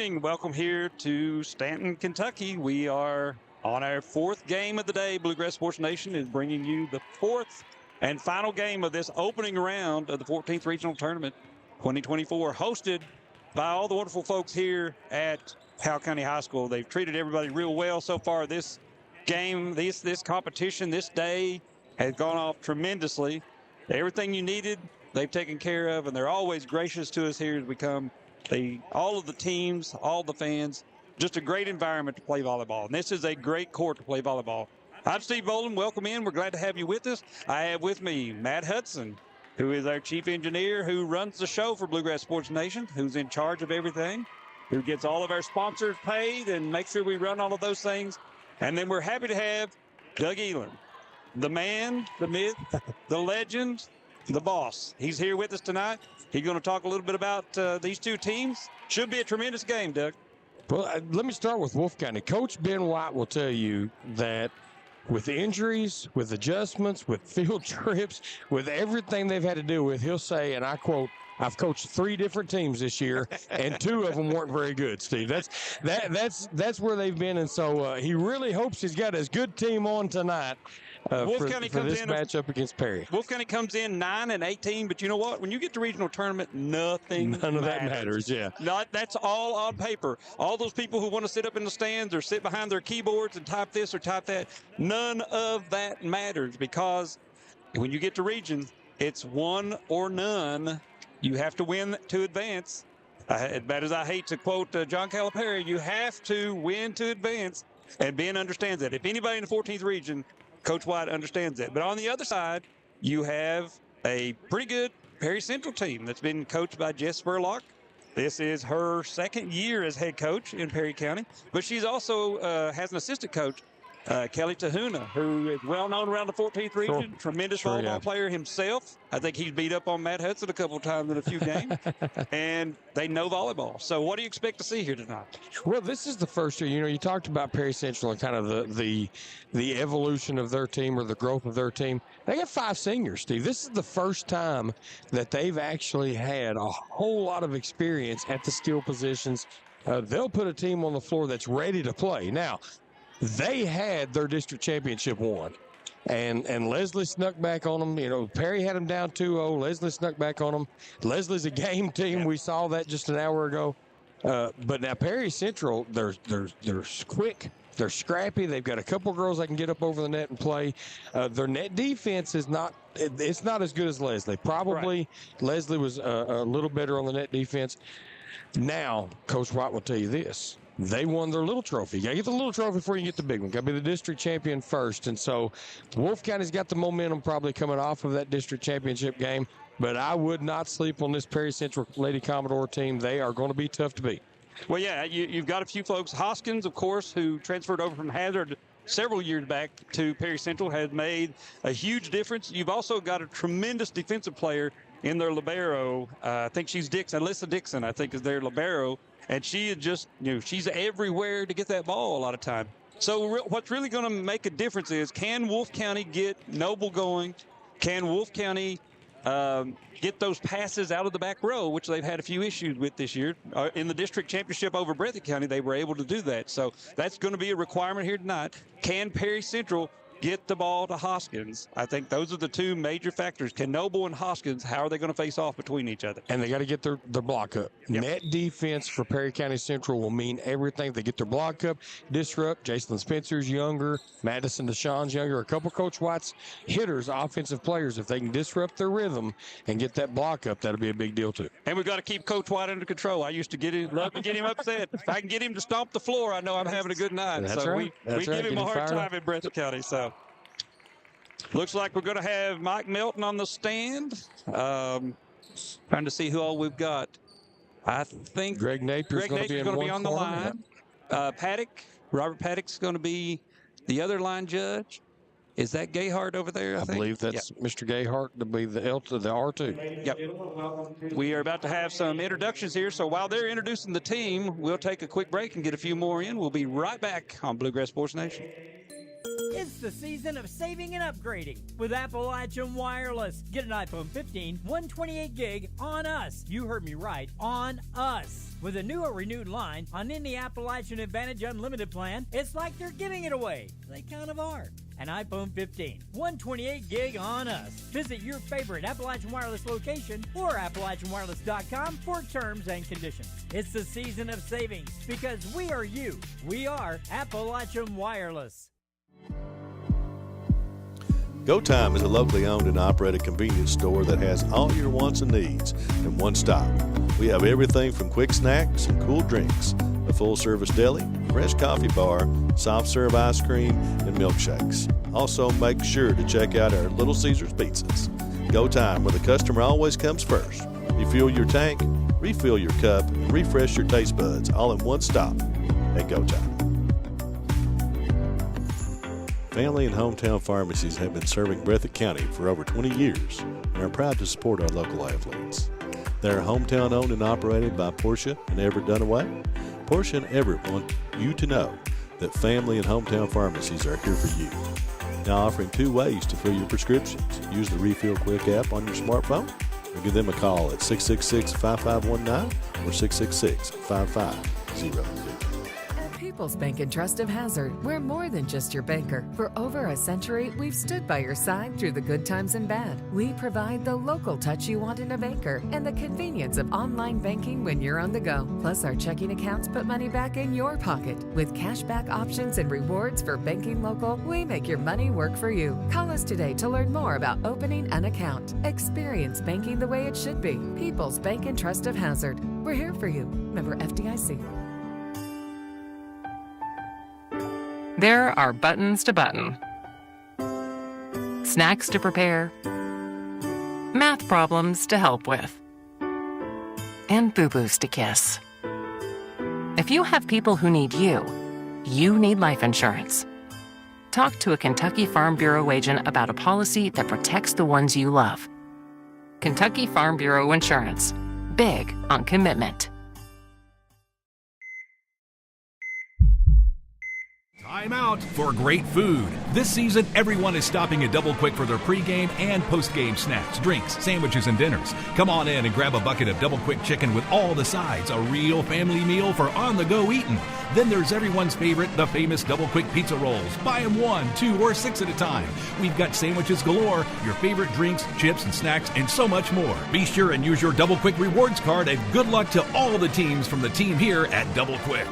evening. Welcome here to Stanton, Kentucky. We are on our fourth game of the day. Bluegrass Sports Nation is bringing you the fourth and final game of this opening round of the 14th Regional Tournament 2024, hosted by all the wonderful folks here at Powell County High School. They've treated everybody real well so far. This game, this competition, this day has gone off tremendously. Everything you needed, they've taken care of, and they're always gracious to us here as we come. All of the teams, all the fans, just a great environment to play volleyball. And this is a great court to play volleyball. I'm Steve Boland. Welcome in. We're glad to have you with us. I have with me Matt Hudson, who is our chief engineer, who runs the show for Bluegrass Sports Nation, who's in charge of everything, who gets all of our sponsors paid and makes sure we run all of those things. And then we're happy to have Doug Elam, the man, the myth, the legend, the boss. He's here with us tonight. He's going to talk a little bit about these two teams. Should be a tremendous game, Doug. Well, let me start with Wolfe County. Coach Ben White will tell you that with injuries, with adjustments, with field trips, with everything they've had to deal with, he'll say, and I quote, "I've coached 3 different teams this year, and 2 of them weren't very good, Steve." That's where they've been, and so he really hopes he's got his good team on tonight for this matchup against Perry. Wolfe County comes in 9-18, but you know what? When you get to regional tournament, none of that matters. Yeah. That's all on paper. All those people who want to sit up in the stands or sit behind their keyboards and type this or type that, none of that matters, because when you get to region, it's one or none. You have to win to advance. As bad as I hate to quote John Calipari, you have to win to advance, and Ben understands that. If anybody in the 14th region, Coach White understands that. But on the other side, you have a pretty good Perry Central team that's been coached by Jess Spurlock. This is her second year as head coach in Perry County, but she's also has an assistant coach, Kelly Tahuna, who is well known around the 14th region, tremendous volleyball player himself. I think he's beat up on Matt Hudson a couple of times in a few games, and they know volleyball. So what do you expect to see here tonight? Well, this is the first year. You know, you talked about Perry Central and kind of the evolution of their team or the growth of their team. They got 5 seniors, Steve. This is the first time that they've actually had a whole lot of experience at the skill positions. They'll put a team on the floor that's ready to play. Now, they had their district championship won, and Leslie snuck back on them. You know, Perry had them down 2-0. Leslie snuck back on them. Leslie's a game team. We saw that just an hour ago. But now Perry Central, they're quick. They're scrappy. They've got a couple girls that can get up over the net and play. Their net defense is not as good as Leslie. Probably Leslie was a little better on the net defense. Now, Coach White will tell you this. They won their little trophy. You got to get the little trophy before you get the big one. Got to be the district champion first. And so Wolfe County's got the momentum probably coming off of that district championship game. But I would not sleep on this Perry Central Lady Commodore team. They are going to be tough to beat. Well, yeah, you've got a few folks. Hoskins, of course, who transferred over from Hazard several years back to Perry Central, has made a huge difference. You've also got a tremendous defensive player in their libero. I think she's Dixon. Alyssa Dixon, I think, is their libero. And she is just, she's everywhere to get that ball a lot of time. So what's really going to make a difference is, can Wolfe County get Noble going? Can Wolfe County get those passes out of the back row, which they've had a few issues with this year? In the district championship over Breathitt County, they were able to do that. So that's going to be a requirement here tonight. Can Perry Central get the ball to Hoskins? I think those are the 2 major factors. Can Noble and Hoskins, how are they going to face off between each other? And they got to get their block up. Yep. Net defense for Perry County Central will mean everything. They get their block up, disrupt. Jason Spencer's younger. Madison Deshawn's younger. A couple Coach White's hitters, offensive players. If they can disrupt their rhythm and get that block up, that'll be a big deal too. And we've got to keep Coach White under control. I used to love to get him upset. If I can get him to stomp the floor, I know I'm having a good night. That's so right. we give him a hard time in Breathitt County. So looks like we're going to have Mike Melton on the stand. Trying to see who all we've got. I think Greg Napier's going to be on the line. Robert Paddock's going to be the other line judge. Is that Gayhart over there? I believe that's Mr. Gayhart to be the R2. Yep. We are about to have some introductions here. So while they're introducing the team, we'll take a quick break and get a few more in. We'll be right back on Bluegrass Sports Nation. It's the season of saving and upgrading with Appalachian Wireless. Get an iPhone 15, 128 gig on us. You heard me right, on us. With a new or renewed line on any Appalachian Advantage Unlimited plan, it's like they're giving it away. They kind of are. An iPhone 15, 128 gig on us. Visit your favorite Appalachian Wireless location or AppalachianWireless.com for terms and conditions. It's the season of savings because we are you. We are Appalachian Wireless. Go Time is a locally owned and operated convenience store that has all your wants and needs in one stop. We have everything from quick snacks and cool drinks, a full-service deli, fresh coffee bar, soft-serve ice cream, and milkshakes. Also, make sure to check out our Little Caesars pizzas. Go Time, where the customer always comes first. Refuel your tank, refill your cup, and refresh your taste buds all in one stop at Go Time. Family and hometown pharmacies have been serving Breathitt County for over 20 years and are proud to support our local athletes. They are hometown owned and operated by Portia and Everett Dunaway. Portia and Everett want you to know that family and hometown pharmacies are here for you. Now offering 2 ways to fill your prescriptions. Use the Refill Quick app on your smartphone or give them a call at 666-5519 or 666-5502. People's Bank and Trust of Hazard, we're more than just your banker. For over a century, we've stood by your side through the good times and bad. We provide the local touch you want in a banker and the convenience of online banking when you're on the go. Plus, our checking accounts put money back in your pocket. With cashback options and rewards for banking local, we make your money work for you. Call us today to learn more about opening an account. Experience banking the way it should be. People's Bank and Trust of Hazard. We're here for you. Member FDIC. There are buttons to button, snacks to prepare, math problems to help with, and boo-boos to kiss. If you have people who need you, you need life insurance. Talk to a Kentucky Farm Bureau agent about a policy that protects the ones you love. Kentucky Farm Bureau Insurance. Big on commitment. Timeout for great food. This season, everyone is stopping at Double Quick for their pregame and postgame snacks, drinks, sandwiches, and dinners. Come on in and grab a bucket of Double Quick chicken with all the sides, a real family meal for on-the-go eating. Then there's everyone's favorite, the famous Double Quick pizza rolls. Buy them 1, 2, or 6 at a time. We've got sandwiches galore, your favorite drinks, chips, and snacks, and so much more. Be sure and use your Double Quick rewards card, and good luck to all the teams from the team here at Double Quick.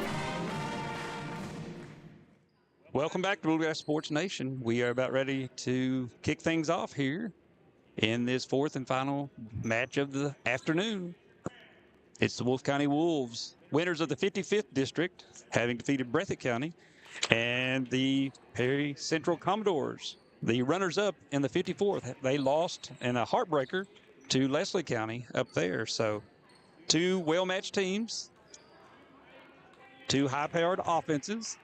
Welcome back to Bluegrass Sports Nation. We are about ready to kick things off here in this 4th and final match of the afternoon. It's the Wolfe County Wolves, winners of the 55th District, having defeated Breathitt County, and the Perry Central Commodores, the runners-up in the 54th. They lost in a heartbreaker to Leslie County up there. So 2 well-matched teams, 2 high-powered offenses.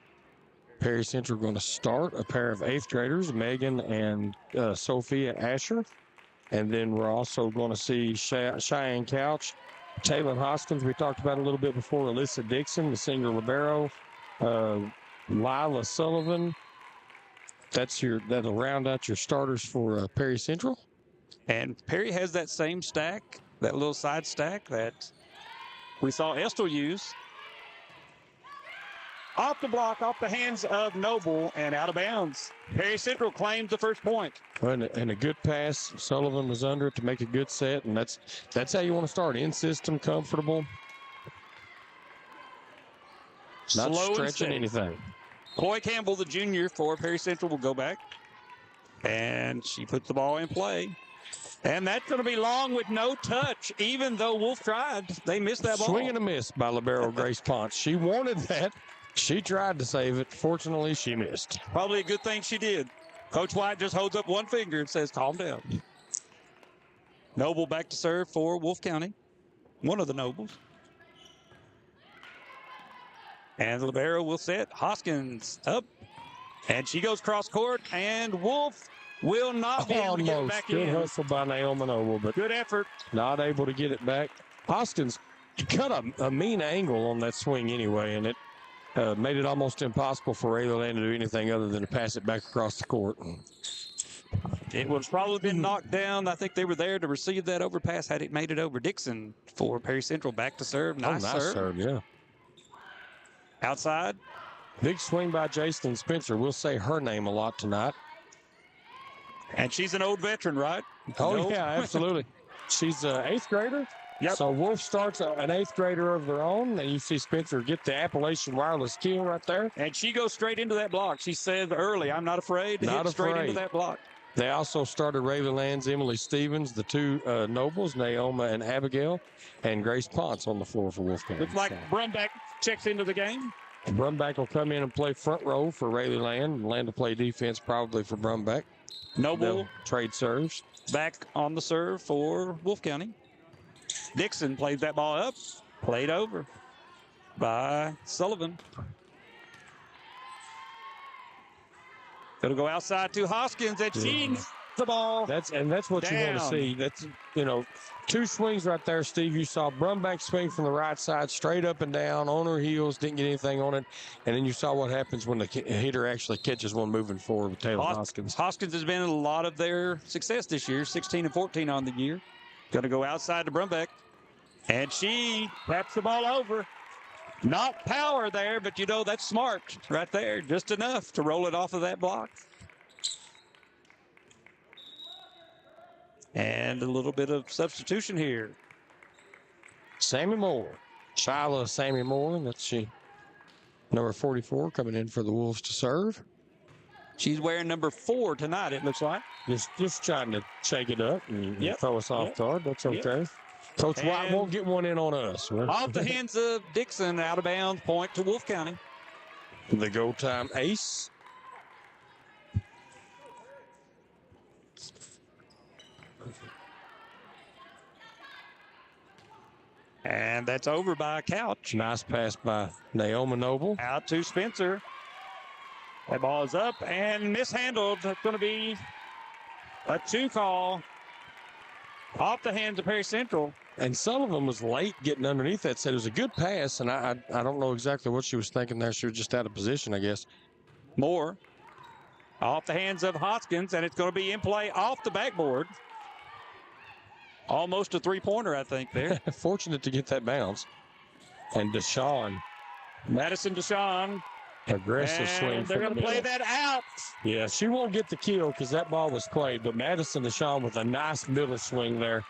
Perry Central going to start a pair of 8th graders, Megan and Sophia Asher. And then we're also going to see Cheyenne Couch, Taylor Hoskins, we talked about a little bit before, Alyssa Dixon, the senior libero, Lila Sullivan. That'll round out your starters for Perry Central. And Perry has that same stack, that little side stack that we saw Estill use. Off the block, off the hands of Noble, and out of bounds. Perry Central claims the first point. And a good pass. Sullivan was under it to make a good set, and that's how you want to start. In system, comfortable. Not Slow stretching anything. Chloe Campbell, the junior for Perry Central, will go back. And she puts the ball in play. And that's going to be long with no touch, even though Wolfe tried. They missed that ball. Swing and a miss by libero Grace Ponce. She wanted that. She tried to save it. Fortunately, she missed. Probably a good thing she did. Coach White just holds up one finger and says, calm down. Noble back to serve for Wolfe County. One of the Nobles. And the libero will set. Hoskins up. And she goes cross court. And Wolfe will not be able to get it back in. Good hustle by Naomi Noble, but good effort. Not able to get it back. Hoskins cut a mean angle on that swing anyway, and made it almost impossible for Rayleigh Land to do anything other than to pass it back across the court. It would have probably been knocked down. I think they were there to receive that overpass had it made it over. Dixon for Perry Central back to serve. Nice serve. Yeah. Outside. Big swing by Jason Spencer. We'll say her name a lot tonight. And she's an old veteran, right? Oh, yeah, absolutely. She's an 8th grader. Yep. So Wolfe starts an 8th grader of their own, and you see Spencer get the Appalachian wireless kill right there. And she goes straight into that block. She said early, I'm not afraid to hit straight into that block. They also started Rayleigh Land's Emily Stevens, the 2 Nobles, Naoma and Abigail, and Grace Ponce on the floor for Wolfe County. Looks like Brumback checks into the game. Brumback will come in and play front row for Rayleigh Land. Land will play defense probably for Brumback. Noble They'll trade serves. Back on the serve for Wolfe County. Dixon plays that ball up, played over by Sullivan. It'll go outside to Hoskins, and she knocks the ball. That's what down. You want to see. That's 2 swings right there, Steve. You saw Brumback swing from the right side, straight up and down on her heels, didn't get anything on it, and then you saw what happens when the hitter actually catches one moving forward with Taylor Hoskins. Hoskins has been in a lot of their success this year, 16 and 14 on the year. Going to go outside to Brumback, and she taps the ball over. Not power there, but that's smart right there. Just enough to roll it off of that block. And a little bit of substitution here. Sammy Moore. Shyla Sammy Moore. That's she. Number 44 coming in for the Wolves to serve. She's wearing number 4 tonight, it looks like. Just trying to shake it up and throw us off guard. That's okay. Yep. Coach White won't get one in on us. Off the hands of Dixon, out of bounds, point to Wolfe County. The go time ace. And that's over by a couch. Nice pass by Naoma Noble. Out to Spencer. That ball is up and mishandled. It's going to be a 2 call off the hands of Perry Central. And Sullivan was late getting underneath that. Said it was a good pass, and I don't know exactly what she was thinking there. She was just out of position, I guess. Moore off the hands of Hoskins, and it's going to be in play off the backboard. Almost a 3-pointer, I think, there. Fortunate to get that bounce. And Deshawn. Madison Deshawn. Aggressive swing. They're going to play that out. Yeah, she won't get the kill because that ball was played, but Madison Deshawn with a nice middle swing there.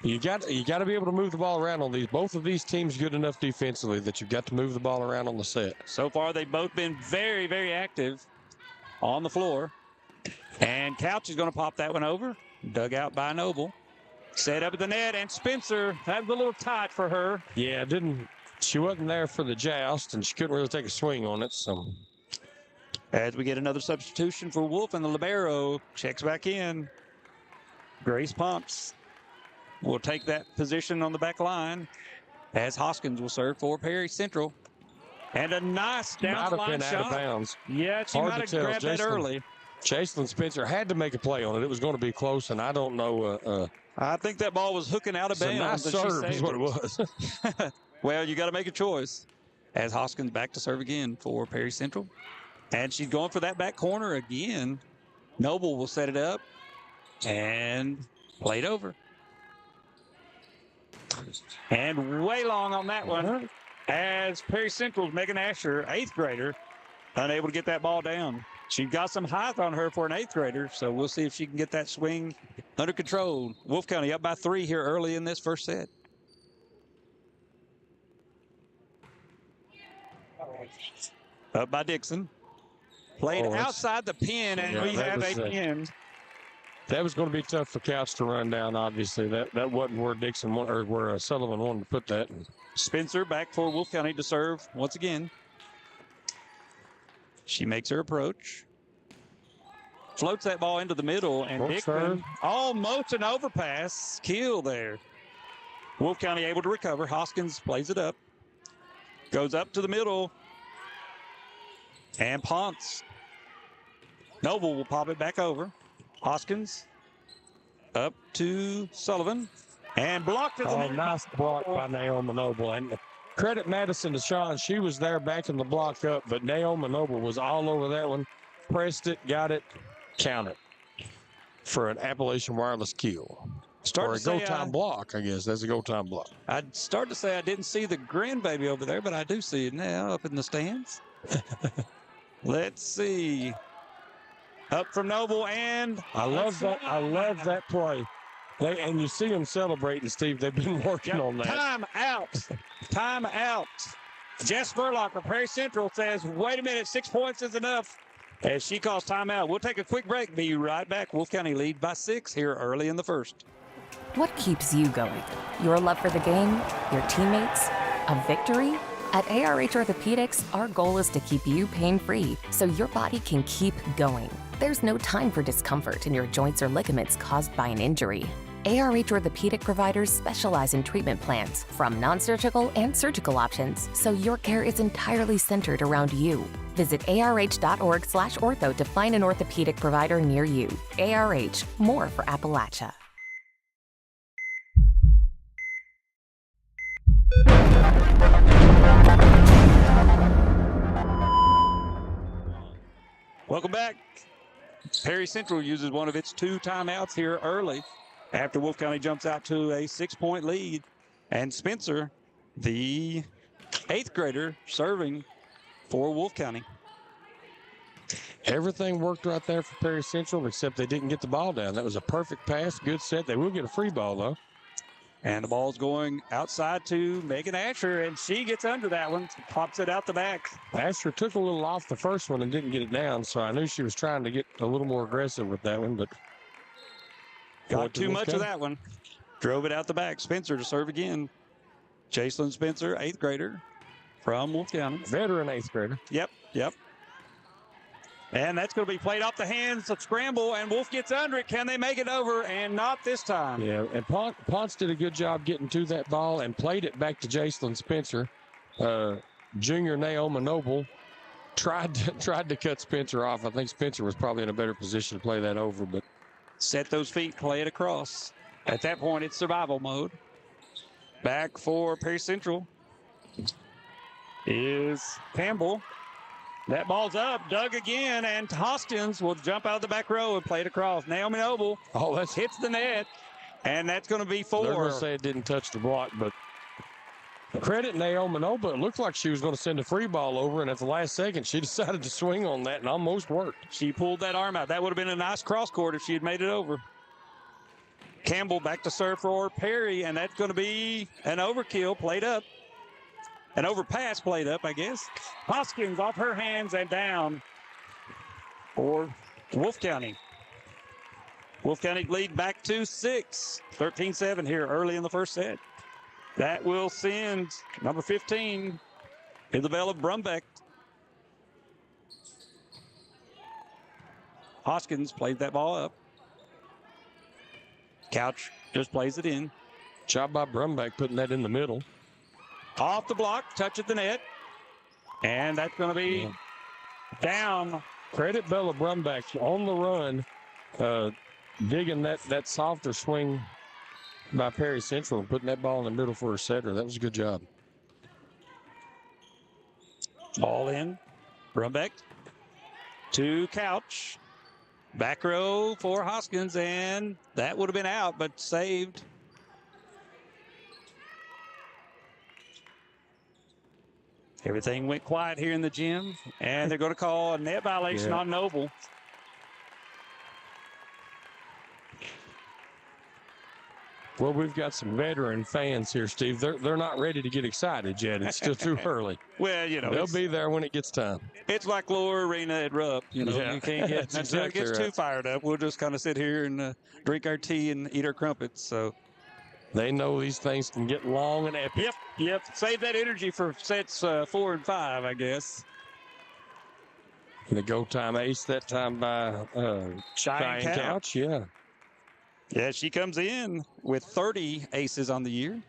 You got to be able to move the ball around on these. Both of these teams good enough defensively that you've got to move the ball around on the set. So far, they've both been very, very active on the floor. And Couch is going to pop that one over. Dug out by Noble. Set up at the net, and Spencer, that was a little tight for her. Yeah, she wasn't there for the joust, and she couldn't really take a swing on it. So, as we get another substitution for Wolfe, and the libero checks back in. Grace Ponce will take that position on the back line as Hoskins will serve for Perry Central. And a nice down the line shot. Out of bounds. Yeah, she might have grabbed that early. Chaselin Spencer had to make a play on it. It was going to be close, and I don't know. I think that ball was hooking out of bounds. Nice serve is what it was. Well, you got to make a choice. As Hoskins back to serve again for Perry Central. And she's going for that back corner again. Noble will set it up and played over. And way long on that one. As Perry Central's Megan Asher, 8th grader, unable to get that ball down. She's got some height on her for an 8th grader, so we'll see if she can get that swing under control. Wolfe County up by 3 here early in this first set. Up by Dixon. Played outside the pin, and we have a pin. That was going to be tough for Couch to run down, obviously. That wasn't where Dixon or where Sullivan wanted to put that. Spencer back for Wolfe County to serve once again. She makes her approach. Floats that ball into the middle, and Dickman almost an overpass. Kill there. Wolfe County able to recover. Hoskins plays it up. Goes up to the middle. And Ponce. Noble will pop it back over. Hoskins up to Sullivan. And blocked it. Nice block by Naoma Noble. And Credit Madison to Sean. She was there backing the block up, but Naomi Noble was all over that one. Pressed it, got it, counted for an Appalachian Wireless kill. Or a go-time block, I guess. That's a go-time block. I'd start to say I didn't see the grandbaby over there, but I do see it now up in the stands. Let's see. Up from Noble, and I love that play. And you see them celebrating, Steve. They've been working on that. Time out. Jess Spurlock of Prairie Central says, wait a minute, 6 points is enough. As she calls timeout. We'll take a quick break. Be right back. Wolfe County lead by 6 here early in the first. What keeps you going? Your love for the game? Your teammates? A victory? At ARH Orthopedics, our goal is to keep you pain-free so your body can keep going. There's no time for discomfort in your joints or ligaments caused by an injury. ARH Orthopedic providers specialize in treatment plans, from non-surgical and surgical options, so your care is entirely centered around you. Visit arh.org/ortho to find an orthopedic provider near you. ARH, more for Appalachia. Welcome back. Perry Central uses one of its 2 timeouts here early after Wolfe County jumps out to a 6-point lead. And Spencer, the 8th grader, serving for Wolfe County. Everything worked right there for Perry Central, except they didn't get the ball down. That was a perfect pass, good set. They will get a free ball, though. And the ball's going outside to Megan Asher, and she gets under that one, pops it out the back. Asher took a little off the first one and didn't get it down, so I knew she was trying to get a little more aggressive with that one, but got too much of that one. Drove it out the back. Spencer to serve again. Jacelyn Spencer, 8th grader from Wolfe County. Veteran 8th grader. Yep. And that's going to be played off the hands of scramble, and Wolfe gets under it. Can they make it over? And not this time. Yeah, and Ponce did a good job getting to that ball and played it back to Jacelyn Spencer. Junior Naomi Noble tried to cut Spencer off. I think Spencer was probably in a better position to play that over, but set those feet, play it across. At that point, it's survival mode. Back for Perry Central is Campbell. That ball's up, dug again, and Hoskins will jump out of the back row and play it across. Naomi Noble hits the net, and that's going to be 4. They're going to say it didn't touch the block, but credit Naomi Noble. It looked like she was going to send a free ball over, and at the last second, she decided to swing on that and almost worked. She pulled that arm out. That would have been a nice cross court if she had made it over. Campbell back to serve for Perry, and that's going to be an overkill played up. An overpass played up, I guess. Hoskins off her hands and down for Wolfe County. Wolfe County lead back to 6. 13-7 here early in the first set. That will send number 15, Isabella Brumbeck. Hoskins played that ball up. Couch just plays it in. Job by Brumbeck putting that in the middle. Off the block, touch at the net. And that's going to be down. Credit Bella Brumbeck on the run, digging that softer swing by Perry Central and putting that ball in the middle for a setter. That was a good job. Ball in. Brumbeck to Couch. Back row for Hoskins, and that would have been out, but saved. Everything went quiet here in the gym, and they're going to call a net violation on Noble. Well, we've got some veteran fans here, Steve. They're not ready to get excited yet. It's still too early. Well, you know. They'll be there when it gets time. It's like Lower Arena at Rupp. You know, you can't get exactly gets too fired up. We'll just kind of sit here and drink our tea and eat our crumpets. So they know these things can get long and epic. Yep. Save that energy for sets 4 and 5, I guess. The go time ace that time by Cheyenne Couch. Yeah, she comes in with 30 aces on the year.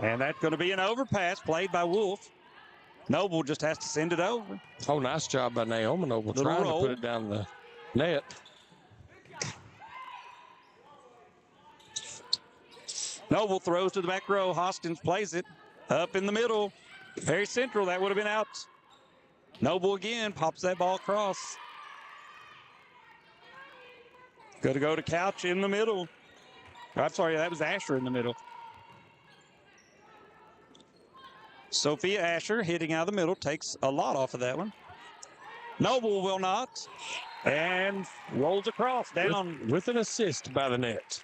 And that's going to be an overpass played by Wolfe. Noble just has to send it over. Oh, nice job by Naomi Noble trying to put it down the net. Noble throws to the back row. Hoskins plays it. Up in the middle. Perry Central, that would have been out. Noble again pops that ball across. Going to go to Couch in the middle. I'm sorry, that was Asher in the middle. Sophia Asher hitting out of the middle, takes a lot off of that one. Noble will not, and rolls across down. With an assist by the net.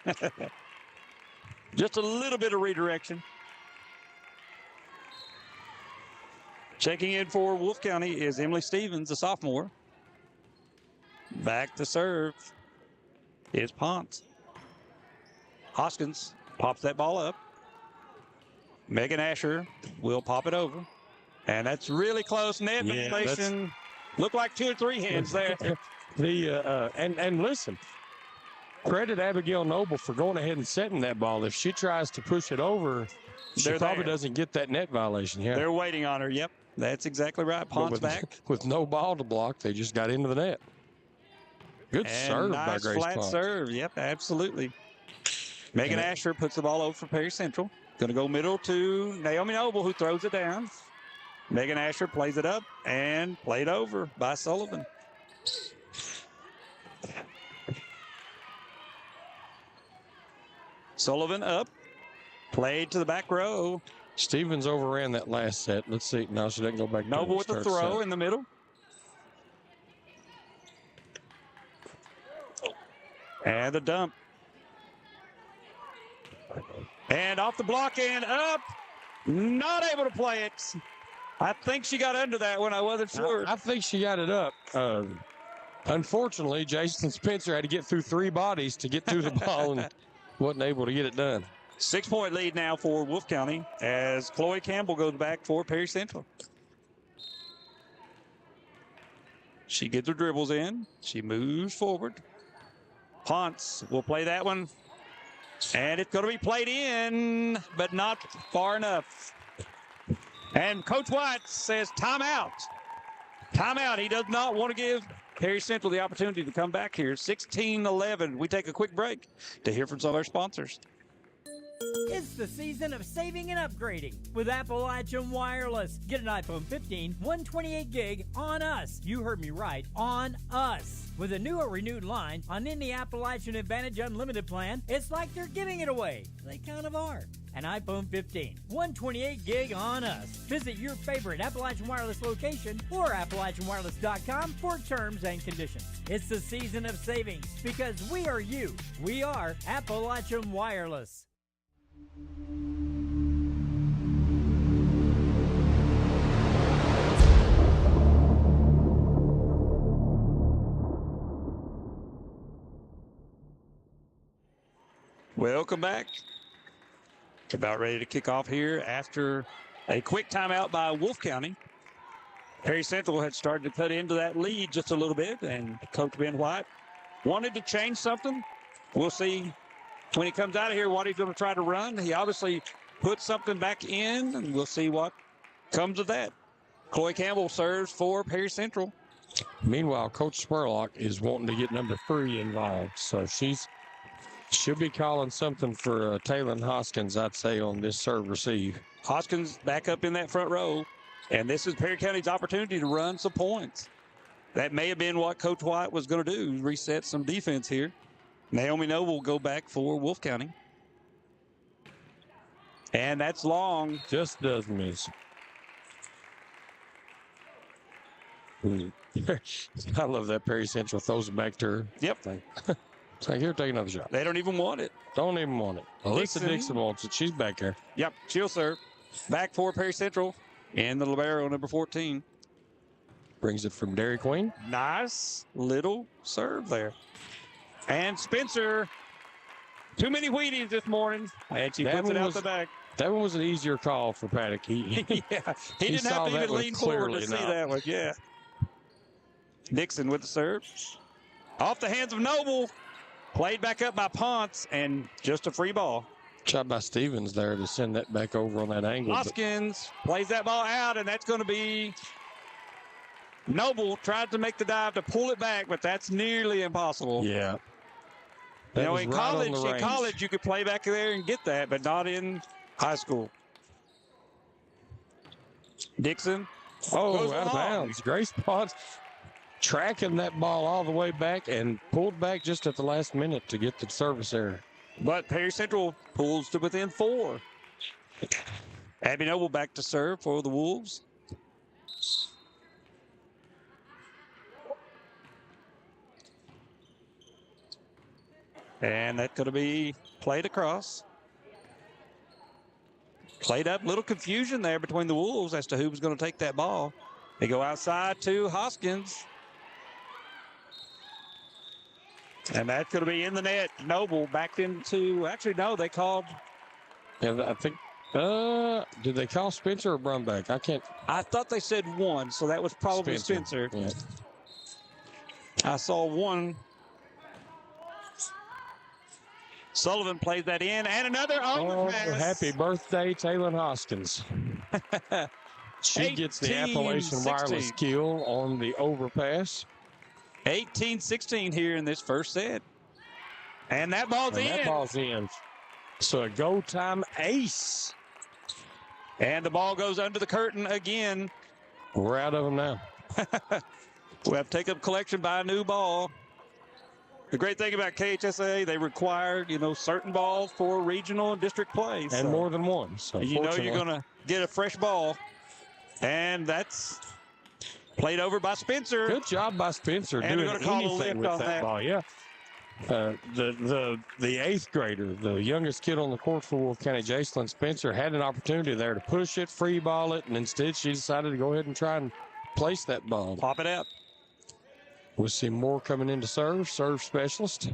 Just a little bit of redirection. Checking in for Wolfe County is Emily Stevens, a sophomore. Back to serve is Ponce. Hoskins pops that ball up. Megan Asher will pop it over. And that's really close. Net manipulation. Looked like 2 or 3 hands there. And listen, credit Abigail Noble for going ahead and setting that ball. If she tries to push it over, she probably doesn't get that net violation. Yeah, they're waiting on her. Yep, that's exactly right. Ponce back. With no ball to block, they just got into the net. Good serve by Grace flat Ponce. Serve. Yep, absolutely. Megan Asher puts the ball over for Perry Central. Going to go middle to Naomi Noble, who throws it down. Megan Asher plays it up and played over by Sullivan. Sullivan up, played to the back row. Stevens overran that last set. Let's see. Now she doesn't go back. Noble with the throw in the middle. And the dump. And off the block and up. Not able to play it. I think she got under that one. I wasn't sure. I think she got it up. Unfortunately, Jason Spencer had to get through 3 bodies to get to the ball and wasn't able to get it done. 6-point lead now for Wolfe County as Chloe Campbell goes back for Perry Central. She gets her dribbles in. She moves forward. Ponce will play that one. And it's going to be played in, but not far enough. And Coach White says timeout. Timeout. He does not want to give Perry Central the opportunity to come back here. 16-11. We take a quick break to hear from some of our sponsors. It's the season of saving and upgrading with Appalachian Wireless. Get an iPhone 15, 128 gig on us. You heard me right, on us. With a new or renewed line on any Appalachian Advantage Unlimited plan, it's like they're giving it away. They kind of are. An iPhone 15, 128 gig on us. Visit your favorite Appalachian Wireless location or AppalachianWireless.com for terms and conditions. It's the season of savings because we are you. We are Appalachian Wireless. Welcome back. About ready to kick off here after a quick timeout by Wolfe County. Perry Central had started to cut into that lead just a little bit, and Coach Ben White wanted to change something. We'll see when he comes out of here what he's going to try to run. He obviously put something back in, and we'll see what comes of that. Chloe Campbell serves for Perry Central. Meanwhile, Coach Spurlock is wanting to get number 3 involved, so she'll be calling something for Taylor Hoskins, I'd say, on this serve receive. Hoskins back up in that front row, and this is Perry County's opportunity to run some points. That may have been what Coach White was going to do, reset some defense here. Naomi Noble will go back for Wolfe County. And that's long. Just does miss. I love that Perry Central throws it back to her. Yep. It's like, here, take another shot. They don't even want it. Don't even want it. Alyssa Dixon wants it. She's back there. Yep, she'll serve. Back for Perry Central and the libero, number 14. Brings it from Dairy Queen. Nice little serve there. And Spencer, too many Wheaties this morning. And she puts it out the back. That one was an easier call for Paddock. He didn't have to even lean forward to see that one. Yeah. Dixon with the serve. Off the hands of Noble. Played back up by Ponce, and just a free ball. Shot by Stevens there to send that back over on that angle. Hoskins plays that ball out, and that's going to be Noble. Tried to make the dive to pull it back, but that's nearly impossible. Yeah. You know, in college, you could play back there and get that, but not in high school. Dixon. Oh, Goes out of long. bounds. Grace Potts tracking that ball all the way back and pulled back just at the last minute to get the service error. But Perry Central pulls to within 4. Abby Noble back to serve for the Wolves. And that's going to be played across. Played up. Little confusion there between the Wolves as to who was going to take that ball. They go outside to Hoskins. And that's going to be in the net. Noble back into, actually, no, they called. Yeah, I think, did they call Spencer or Brumback? I thought they said 1, so that was probably Spencer. Yeah. I saw 1. Sullivan played that in, and another overpass. Happy birthday, Taylor Hoskins. She gets the Appalachian Wireless kill on the overpass. 18-16 here in this first set. And that ball's in. That ball's in. So a go time ace. And the ball goes under the curtain again. We're out of them now. We have to take up collection, buy a new ball. The great thing about KHSA, they require, certain balls for regional and district play. And more than one. So you're going to get a fresh ball. And that's played over by Spencer. Good job by Spencer and doing anything with that ball. Yeah. The 8th grader, the youngest kid on the court for Wolfe County, Jacelyn Spencer, had an opportunity there to push it, free ball it, and instead she decided to go ahead and try and place that ball. Pop it out. We'll see more coming into serve specialist.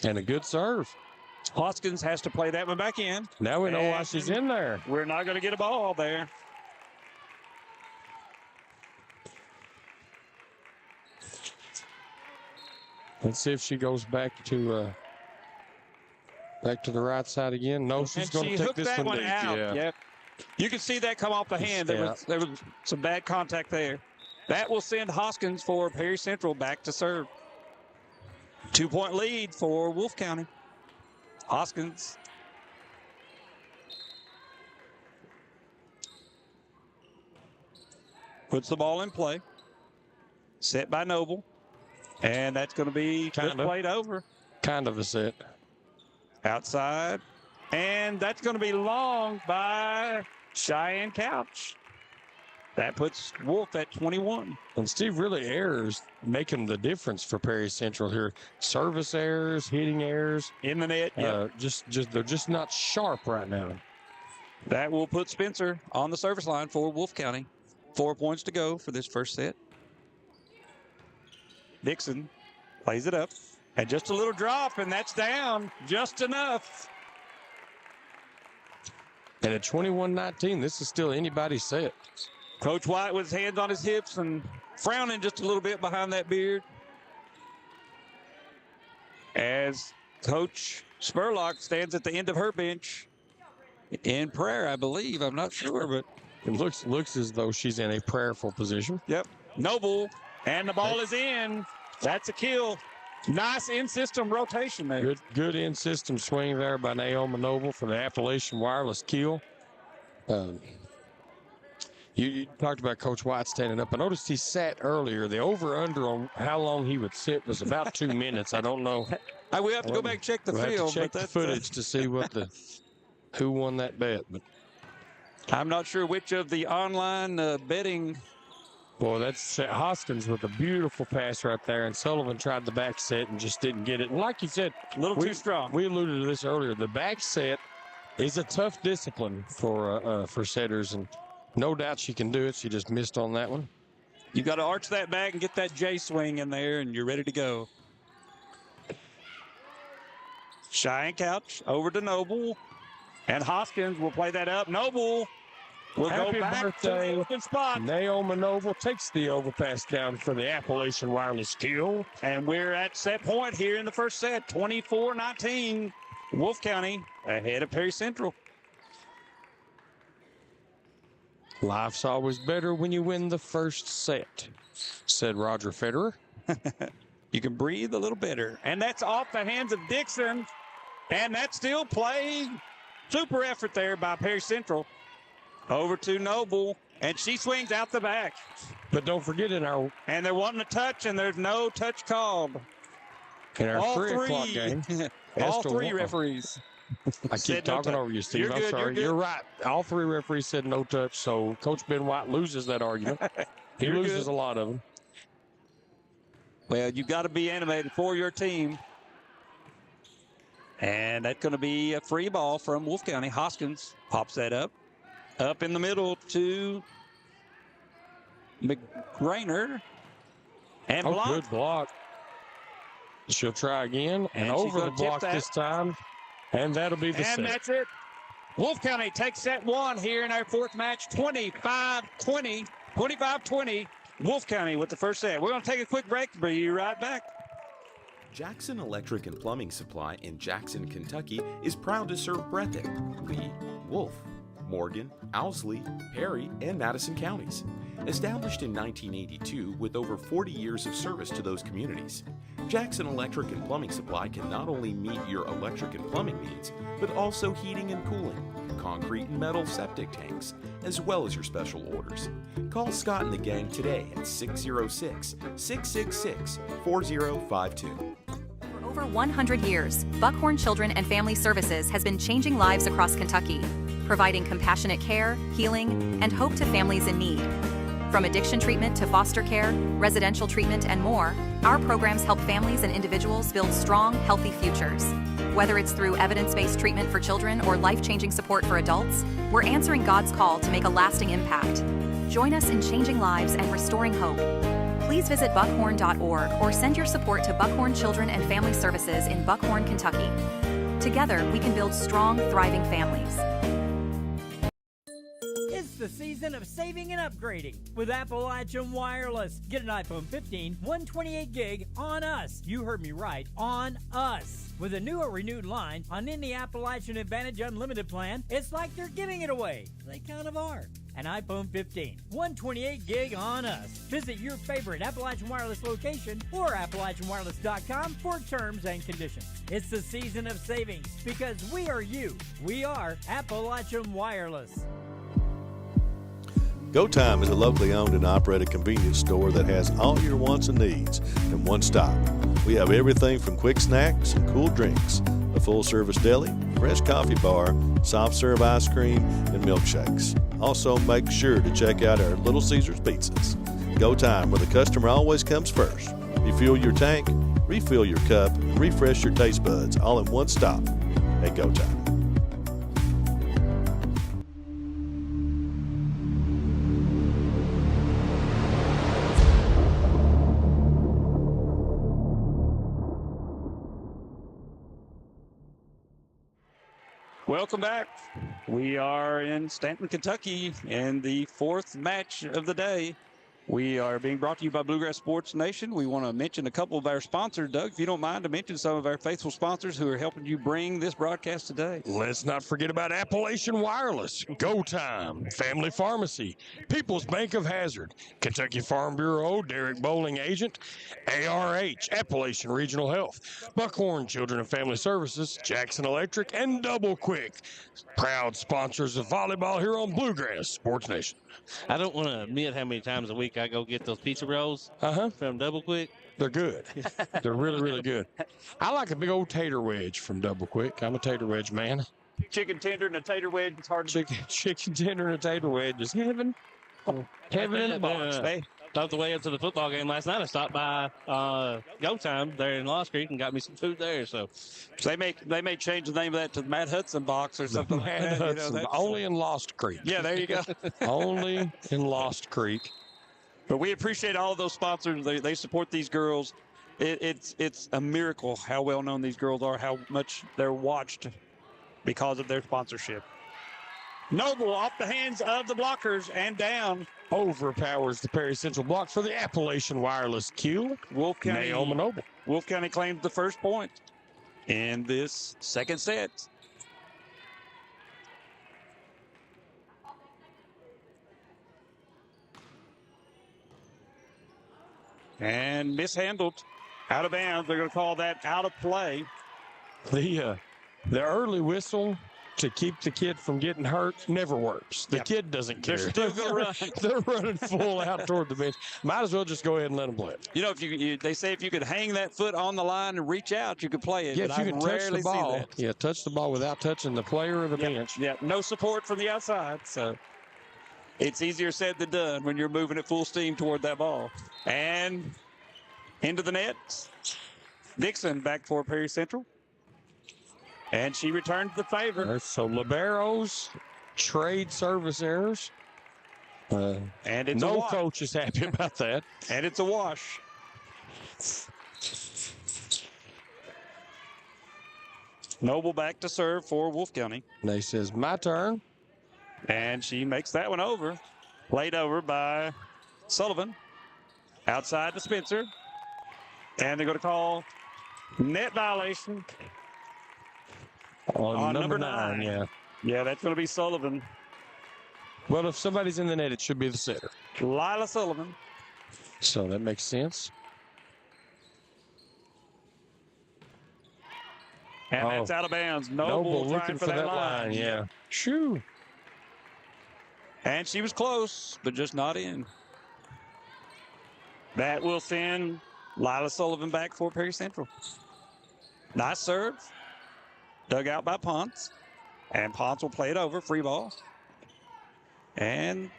And a good serve. Hoskins has to play that one back in. Now we know why she's in there. We're not going to get a ball there. Let's see if she goes back to the right side again. No, she's going to take this one deep. Out. Yeah. Yep. You can see that come off the hand. There was some bad contact there. That will send Hoskins for Perry Central back to serve. 2-point lead for Wolfe County. Hoskins. Puts the ball in play. Set by Noble. And that's going to be played over. Kind of a set. Outside. And that's going to be long by Cheyenne Couch. That puts Wolfe at 21. And Steve, really errors making the difference for Perry Central here. Service errors, hitting errors. In the net, yeah. They're just not sharp right now. That will put Spencer on the service line for Wolfe County. 4 points to go for this first set. Dixon plays it up. And just a little drop, and that's down just enough. And at 21-19, this is still anybody's set. Coach White with his hands on his hips and frowning just a little bit behind that beard. As Coach Spurlock stands at the end of her bench in prayer, I believe. I'm not sure, but it looks as though she's in a prayerful position. Yep. Noble, and the ball is in. That's a kill. Nice in-system rotation there. Good in-system swing there by Naomi Noble for the Appalachian Wireless kill. You talked about Coach White standing up. I noticed he sat earlier. The over-under on how long he would sit was about 2 minutes. I don't know. We have to go back and check the we'll field. Have to check the footage to see who won that bet. But I'm not sure which of the online betting. Boy, that's Hoskins with a beautiful pass right there, and Sullivan tried the back set and just didn't get it. And like you said, a little too strong. We alluded to this earlier. The back set is a tough discipline for setters, and no doubt she can do it. She just missed on that one. You got to arch that back and get that J swing in there, and you're ready to go. Cheyenne Couch over to Noble, and Hoskins will play that up. Noble will Happy go back birthday. to the open spot. Naomi Noble takes the overpass down for the Appalachian Wireless kill. And we're at set point here in the first set, 24-19. Wolfe County ahead of Perry Central. Life's always better when you win the first set, said Roger Federer. you can breathe a little better. And that's off the hands of Dixon. And that's still play. Super effort there by Perry Central. Over to Noble. And she swings out the back. But don't forget and they're wanting a touch, and there's no touch called. In our all 3 o'clock game. all three referees. I keep talking over you, Steve. You're I'm good, sorry. You're right. All 3 referees said no touch, so Coach Ben White loses that argument. He loses a lot of them. Well, you've got to be animated for your team. And that's going to be a free ball from Wolfe County. Hoskins pops that up. Up in the middle to McGrainer. And block. Good block. She'll try again. And over the block this time. And that'll be the set. And that's it. Wolfe County takes set 1 here in our 4th match. 25-20. 25-20. Wolfe County with the first set. We're going to take a quick break. Be right back. Jackson Electric and Plumbing Supply in Jackson, Kentucky is proud to serve Breathitt, Lee, Wolfe, Morgan, Owsley, Perry, and Madison counties. Established in 1982 with over 40 years of service to those communities, Jackson Electric and Plumbing Supply can not only meet your electric and plumbing needs, but also heating and cooling, concrete and metal septic tanks, as well as your special orders. Call Scott and the gang today at 606-666-4052. For over 100 years, Buckhorn Children and Family Services has been changing lives across Kentucky, providing compassionate care, healing, and hope to families in need. From addiction treatment to foster care, residential treatment, and more, our programs help families and individuals build strong, healthy futures. Whether it's through evidence-based treatment for children or life-changing support for adults, we're answering God's call to make a lasting impact. Join us in changing lives and restoring hope. Please visit buckhorn.org or send your support to Buckhorn Children and Family Services in Buckhorn, Kentucky. Together, we can build strong, thriving families. It's the season of saving and upgrading with Appalachian Wireless. Get an iPhone 15, 128 gig on us. You heard me right, on us. With a new or renewed line on any Appalachian Advantage Unlimited plan, it's like they're giving it away. They kind of are. An iPhone 15, 128 gig on us. Visit your favorite Appalachian Wireless location or AppalachianWireless.com for terms and conditions. It's the season of savings because we are you. We are Appalachian Wireless. Go Time is a locally owned and operated convenience store that has all your wants and needs in one stop. We have everything from quick snacks and cool drinks, a full-service deli, fresh coffee bar, soft-serve ice cream, and milkshakes. Also, make sure to check out our Little Caesars pizzas. Go Time, where the customer always comes first. Refuel your tank, refill your cup, and refresh your taste buds all in one stop at Go Time. Welcome back. We are in Stanton, Kentucky, in the 4th match of the day. We are being brought to you by Bluegrass Sports Nation. We want to mention a couple of our sponsors, Doug, if you don't mind, to mention some of our faithful sponsors who are helping you bring this broadcast today. Let's not forget about Appalachian Wireless, Go Time, Family Pharmacy, People's Bank of Hazard, Kentucky Farm Bureau, Derek Bowling Agent, ARH, Appalachian Regional Health, Buckhorn Children and Family Services, Jackson Electric, and Double Quick, proud sponsors of volleyball here on Bluegrass Sports Nation. I don't want to admit how many times a week I go get those pizza rolls from Double Quick. They're good. They're really, really good. I like a big old tater wedge from Double Quick. I'm a tater wedge man. Chicken tender and a tater wedge. It's hard to chicken tender and a tater wedge is heaven. Heaven in the box. On the way up to the football game last night, I stopped by Go Time there in Lost Creek and got me some food there. So they may change the name of that to the Matt Hudson box or something like that. Hudson, only in Lost Creek. Yeah, there you go. Only in Lost Creek. But we appreciate all of those sponsors. They support these girls. It's a miracle how well known these girls are, how much they're watched because of their sponsorship. Noble off the hands of the blockers and down. Overpowers the Perry Central block for the Appalachian Wireless Q. Wolfe County, Naomi Noble. Wolfe County claims the first point in this second set. And mishandled Out of bounds. They're going to call that out of play. The early whistle to keep the kid from getting hurt never works. The kid doesn't care. They're still going to run. They're running full out toward the bench. Might as well just go ahead and let them play it. You know, if they say if you could hang that foot on the line and reach out, you could play it. Yeah, but if you can touch the ball. See that. Touch the ball without touching the player or the bench. Yeah, no support from the outside. So it's easier said than done when you're moving at full steam toward that ball. And into the net. Dixon back for Perry Central. And she returns the favor. So liberos trade service errors. And it's no coach is happy about that. And it's a wash. Noble back to serve for Wolfe County. They says, my turn. And she makes that one over. Played over by Sullivan. Outside to Spencer. And they're going to call net violation. On number 9, yeah. Yeah, that's going to be Sullivan. Well, if somebody's in the net, it should be the setter. Lila Sullivan. So that makes sense. And that's out of bounds. Noble looking for that line. Yeah. Shoo. And she was close, but just not in. That will send Lila Sullivan back for Perry Central. Nice serve. Dug out by Ponce. And Ponce will play it over. Free ball. And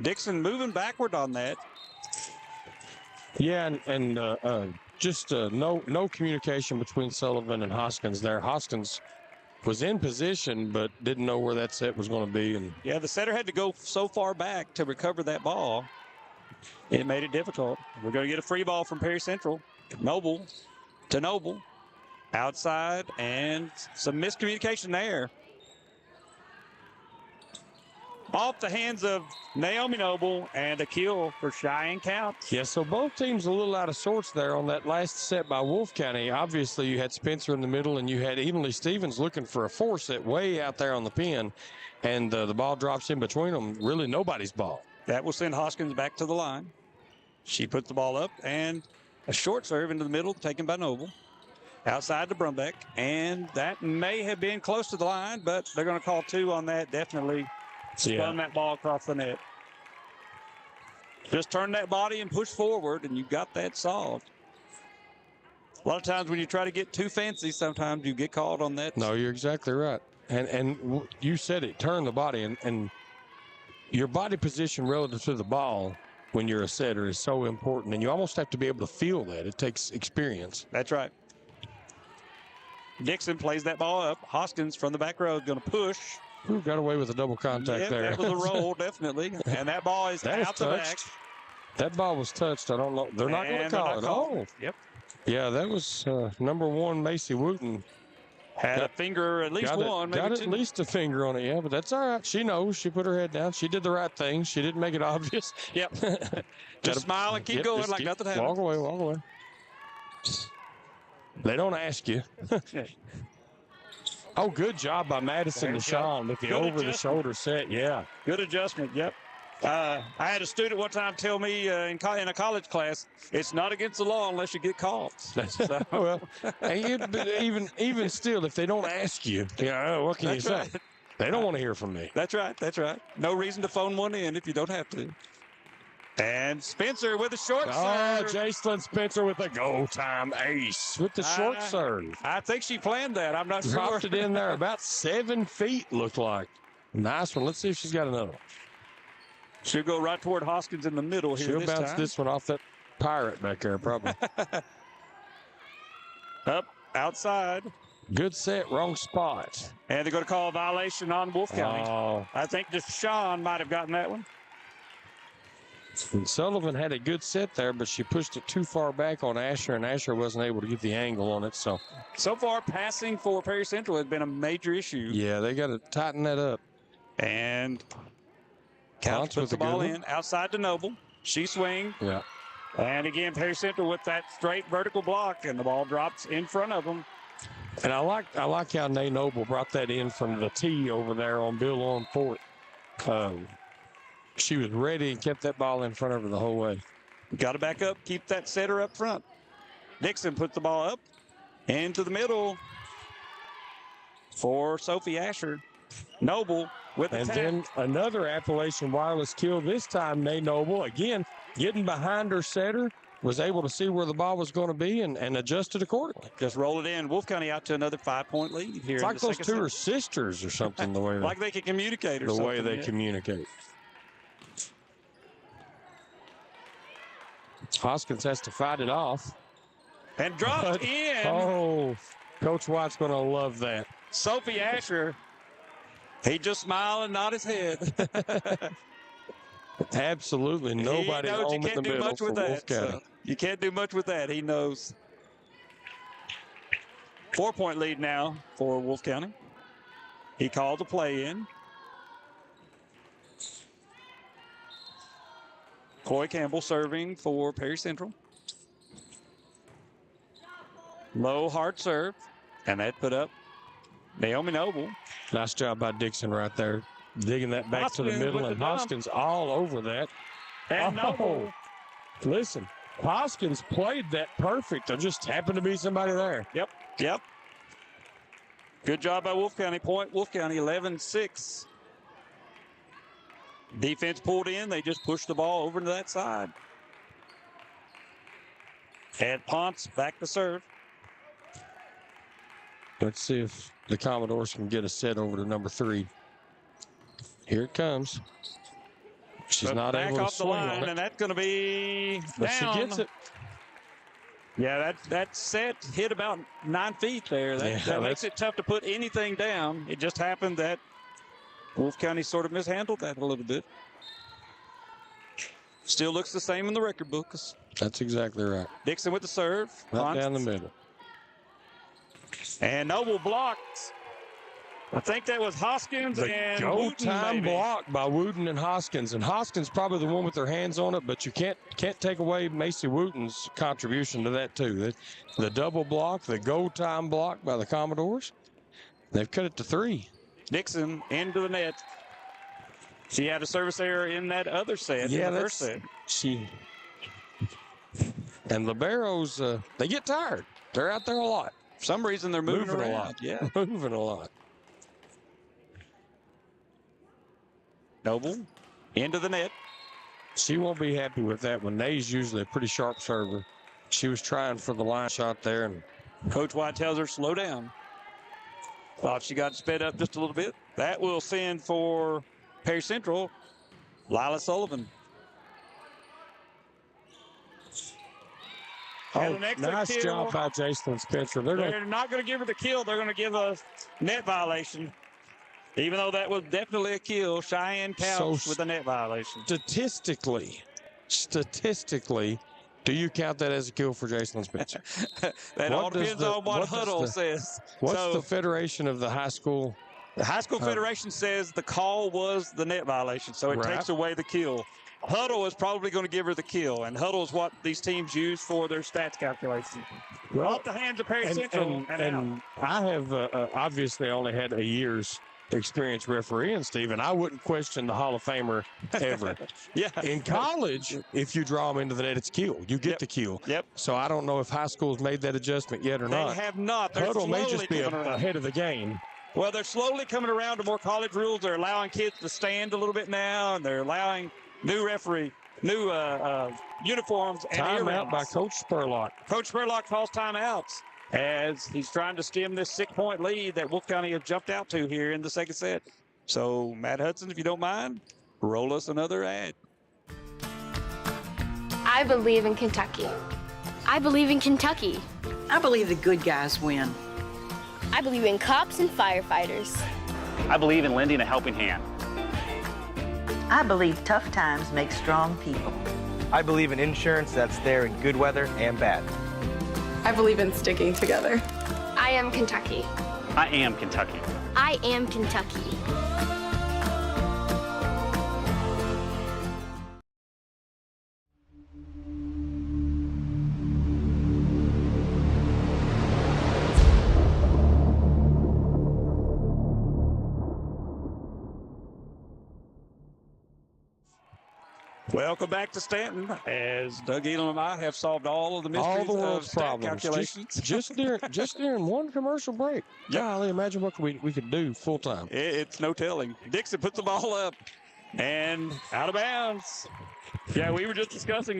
Dixon moving backward on that. Yeah, and just no communication between Sullivan and Hoskins there. Hoskins was in position, but didn't know where that set was going to be. And yeah, the setter had to go so far back to recover that ball. It made it difficult. We're going to get a free ball from Perry Central. Noble to Noble. Outside, and some miscommunication there. Off the hands of Naomi Noble, and a kill for Cheyenne Counts. Yeah, so both teams a little out of sorts there on that last set by Wolfe County. Obviously, you had Spencer in the middle, and you had Evenly Stevens looking for a 4 set way out there on the pin, and the ball drops in between them. Really nobody's ball. That will send Hoskins back to the line. She puts the ball up, and a short serve into the middle taken by Noble. Outside to Brumbeck, and that may have been close to the line, but they're going to call 2 on that. Definitely spun that ball across the net. Just turn that body and push forward, and you got that solved. A lot of times when you try to get too fancy, sometimes you get called on that. No, you're exactly right. And you said it, turn the body, and your body position relative to the ball when you're a setter is so important, and you almost have to be able to feel that. It takes experience. That's right. Dixon plays that ball up. Hoskins from the back row is going to push. Who got away with a double contact there? That was a roll, definitely. And that ball is out the back. That ball was touched. I don't know. They're not going to call it. Oh. Yep. Yeah, that was number 1, Macy Wooten. Had a finger, at least one. Got at least a finger on it, yeah, but that's all right. She knows. She put her head down. She did the right thing. She didn't make it obvious. Yep. Just smile and keep going like nothing happened. Walk away. They don't ask you. Oh, good job by Madison and Sean with the over-the-shoulder set. Yeah. Good adjustment, yep. I had a student one time tell me in a college class, it's not against the law unless you get caught. So. Well, even still, if they don't ask you, what can you say? Right. They don't want to hear from me. That's right. No reason to phone one in if you don't have to. And Spencer with a short serve. Oh, Jacelyn Spencer with a go-time ace with the short serve. I think she planned that. I'm not sure. Dropped it in there about 7 feet, looked like. Nice one. Let's see if she's got another one. She'll go right toward Hoskins in the middle here. She'll bounce this one off that pirate back there, probably. Up, outside. Good set, wrong spot. And they're going to call a violation on Wolfe County. Oh. I think Deshaun might have gotten that one. And Sullivan had a good set there, but she pushed it too far back on Asher, and Asher wasn't able to get the angle on it. So far, passing for Perry Central has been a major issue. Yeah, they got to tighten that up. And Counts puts the ball in, outside to Noble. She swings. Yeah. And again, Perry Central with that straight vertical block, and the ball drops in front of them. And I like how Nay Noble brought that in from the tee over there on Bill on Fort. She was ready and kept that ball in front of her the whole way. Got to back up, keep that setter up front. Dixon puts the ball up into the middle for Sophie Asher. Noble with the And tap. then another Appalachian Wireless kill, this time Nay Noble, again, getting behind her setter, was able to see where the ball was going to be and adjusted accordingly. Just roll it in. Wolfe County out to another 5-point lead here. It's like those two are sisters or something, the way like they can communicate or the something. way they communicate. Hoskins has to fight it off. And dropped in. Oh, Coach White's going to love that. Sophie Asher. He just smiled and nodded his head. Absolutely nobody home in the middle for Wolfe County. So you can't do much with that. He knows. 4-point lead now for Wolfe County. He called the play in. Chloe Campbell serving for Perry Central. Low hard serve. And that put up Naomi Noble. Nice job by Dixon right there. Digging that back to the middle, and Hoskins all over that. And Noble. Listen, Hoskins played that perfect. There just happened to be somebody there. Yep. Good job by Wolfe County. Point Wolfe County 11-6. Defense pulled in. They just pushed the ball over to that side. And Ponce back to serve. Let's see if the Commodores can get a set over to number 3. Here it comes. She's not able to swing on it. And that's going to be But down. she gets it. Yeah, that set hit about 9 feet there. That makes it tough to put anything down. It just happened that Wolfe County sort of mishandled that a little bit. Still looks the same in the record books. That's exactly right. Dixon with the serve. Right down the middle. And Noble blocked. I think that was Hoskins and go Wooten, time maybe. block by Wooten and Hoskins. And Hoskins probably the one with their hands on it, but you can't take away Macy Wooten's contribution to that too. The double block, the go time block by the Commodores. They've cut it to 3. Dixon into the net. She had a service error in that other set. Yeah, in the first set. And Liberos, they get tired. They're out there a lot. For some reason, they're moving a around. lot. Yeah, moving a lot. Noble into the net. She won't be happy with that one. Nay's usually a pretty sharp server. She was trying for the line shot there, and Coach White tells her slow down. Thought she got sped up just a little bit. That will send for Perry Central, Lila Sullivan. Nice job by Jason Spencer. They're not going to give her the kill. They're going to give a net violation. Even though that was definitely a kill, Cheyenne counts with a net violation. Statistically, do you count that as a kill for Jason Spencer? That all depends on what Huddle says. What's the Federation of the High School? The High School Federation says the call was the net violation, so it takes away the kill. Huddle is probably going to give her the kill, and Huddle is what these teams use for their stats calculation. Off the hands of Perry Central. And I have obviously only had a year's experience refereeing, Steve, and I wouldn't question the Hall of Famer ever. In college, if you draw them into the net, it's kill. You get the kill. So I don't know if high school's made that adjustment yet or not. They have not. Huddle may just be ahead of the game. Well, they're slowly coming around to more college rules. They're allowing kids to stand a little bit now, and they're allowing new uniforms and timeout by Coach Spurlock. Coach Spurlock calls timeouts as he's trying to stem this 6-point lead that Wolfe County have jumped out to here in the second set. So, Matt Hudson, if you don't mind, roll us another ad. I believe in Kentucky. I believe in Kentucky. I believe the good guys win. I believe in cops and firefighters. I believe in lending a helping hand. I believe tough times make strong people. I believe in insurance that's there in good weather and bad. I believe in sticking together. I am Kentucky. I am Kentucky. I am Kentucky. Welcome back to Stanton, as Doug Elam and I have solved all of the mysteries All the world's of stat problems. calculations. Just during one commercial break. Yep. Golly, imagine what we could do full time. It's no telling. Dixon puts the ball up and out of bounds. Yeah, we were just discussing,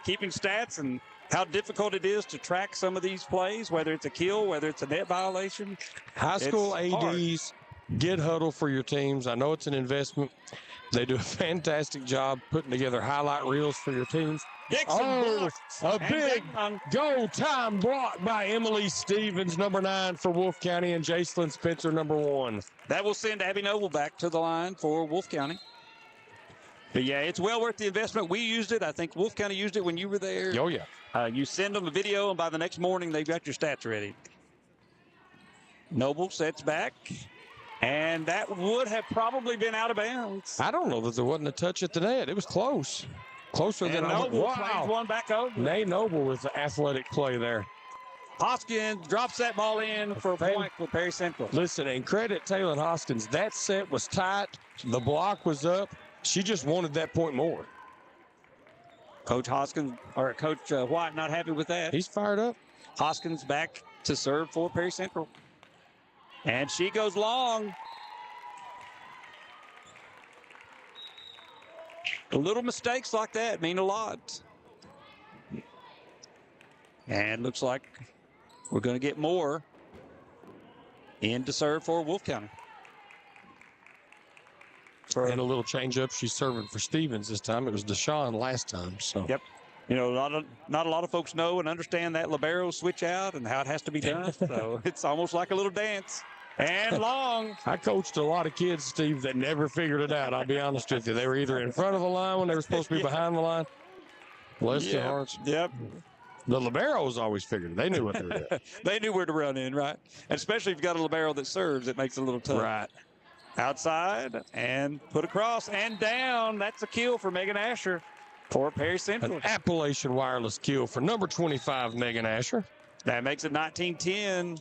keeping stats and how difficult it is to track some of these plays, whether it's a kill, whether it's a net violation. High school It's ADs, get huddle for your teams. I know it's an investment. They do a fantastic job putting together highlight reels for your teams. Dixon a big goal time block by Emily Stevens, number 9 for Wolfe County, and Jacelyn Spencer, number 1. That will send Abby Noble back to the line for Wolfe County. But yeah, it's well worth the investment. We used it. I think Wolfe County used it when you were there. Oh, yeah. You send them a video, and by the next morning, they've got your stats ready. Noble sets back, and that would have probably been out of bounds. I don't know that there wasn't a touch at the net. It was close. Closer than I would. Noble plays one back over. Nay Noble with the athletic play there. Hoskins drops that ball in for a point for Perry Central. Listen, and credit Taylor Hoskins. That set was tight. The block was up. She just wanted that point more. Coach White not happy with that. He's fired up. Hoskins back to serve for Perry Central. And she goes long. Little mistakes like that mean a lot. And looks like we're going to get more in to serve for Wolfe County. And a little change up. She's serving for Stevens this time. It was Deshawn last time. So yep. Not a lot of folks know and understand that libero switch out and how it has to be done. So it's almost like a little dance. And long. I coached a lot of kids, Steve, that never figured it out. I'll be honest with you. They were either in front of the line when they were supposed to be behind the line. Bless their hearts. Yep. The liberos always figured it. They knew what they were doing. They knew where to run in, right? And especially if you've got a libero that serves, it makes it a little tough. Right. Outside and put across and down. That's a kill for Megan Asher for Perry Central. An Appalachian wireless kill for number 25, Megan Asher. That makes it 19-10.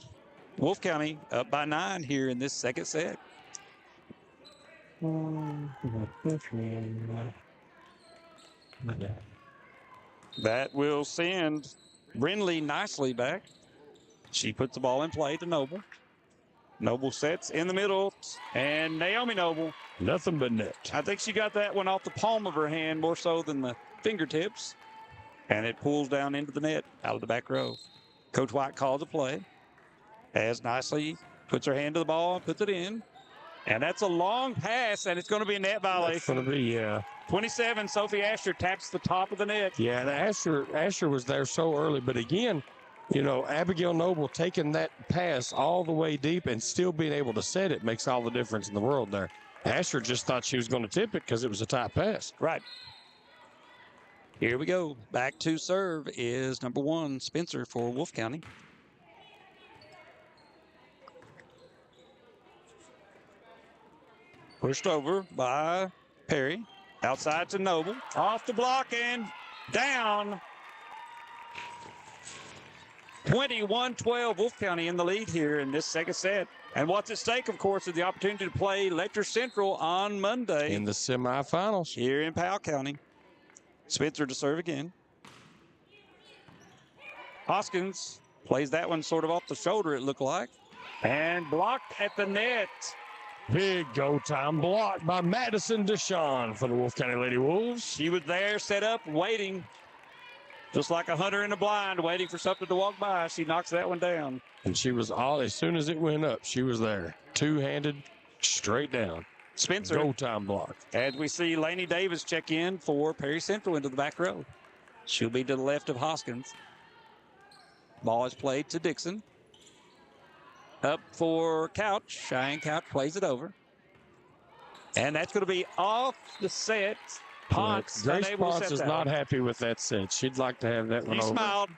Wolfe County up by 9 here in this second set. That will send Brindley nicely back. She puts the ball in play to Noble. Noble sets in the middle, and Naomi Noble. Nothing but net. I think she got that one off the palm of her hand more so than the fingertips. And it pulls down into the net out of the back row. Coach White calls the play. As nicely puts her hand to the ball and puts it in. And that's a long pass, and it's going to be a net violation. It's going to be, yeah. 27, Sophie Asher taps the top of the net. Yeah, and Asher was there so early. But again, Abigail Noble taking that pass all the way deep and still being able to set it makes all the difference in the world there. Asher just thought she was going to tip it because it was a tight pass. Right. Here we go. Back to serve is number 1, Spencer for Wolfe County. Pushed over by Perry. Outside to Noble. Off the block and down. 21-12, Wolfe County in the lead here in this second set. And what's at stake, of course, is the opportunity to play Letcher Central on Monday. In the semifinals. Here in Powell County. Spencer to serve again. Hoskins plays that one sort of off the shoulder, it looked like. And blocked at the net. Big go time block by Madison Deshawn for the Wolfe County Lady Wolves. She was there, set up, waiting. Just like a hunter in a blind, waiting for something to walk by. She knocks that one down. And she was as soon as it went up, she was there. Two-handed, straight down. Spencer. Go time block. As we see Lainey Davis check in for Perry Central into the back row. She'll be to the left of Hoskins. Ball is played to Dixon. Up for Couch. Cheyenne Couch plays it over. And that's going to be off the set. Ponce Grace unable Ponce to set is that not one. happy with that set. She'd like to have that one He over. smiled,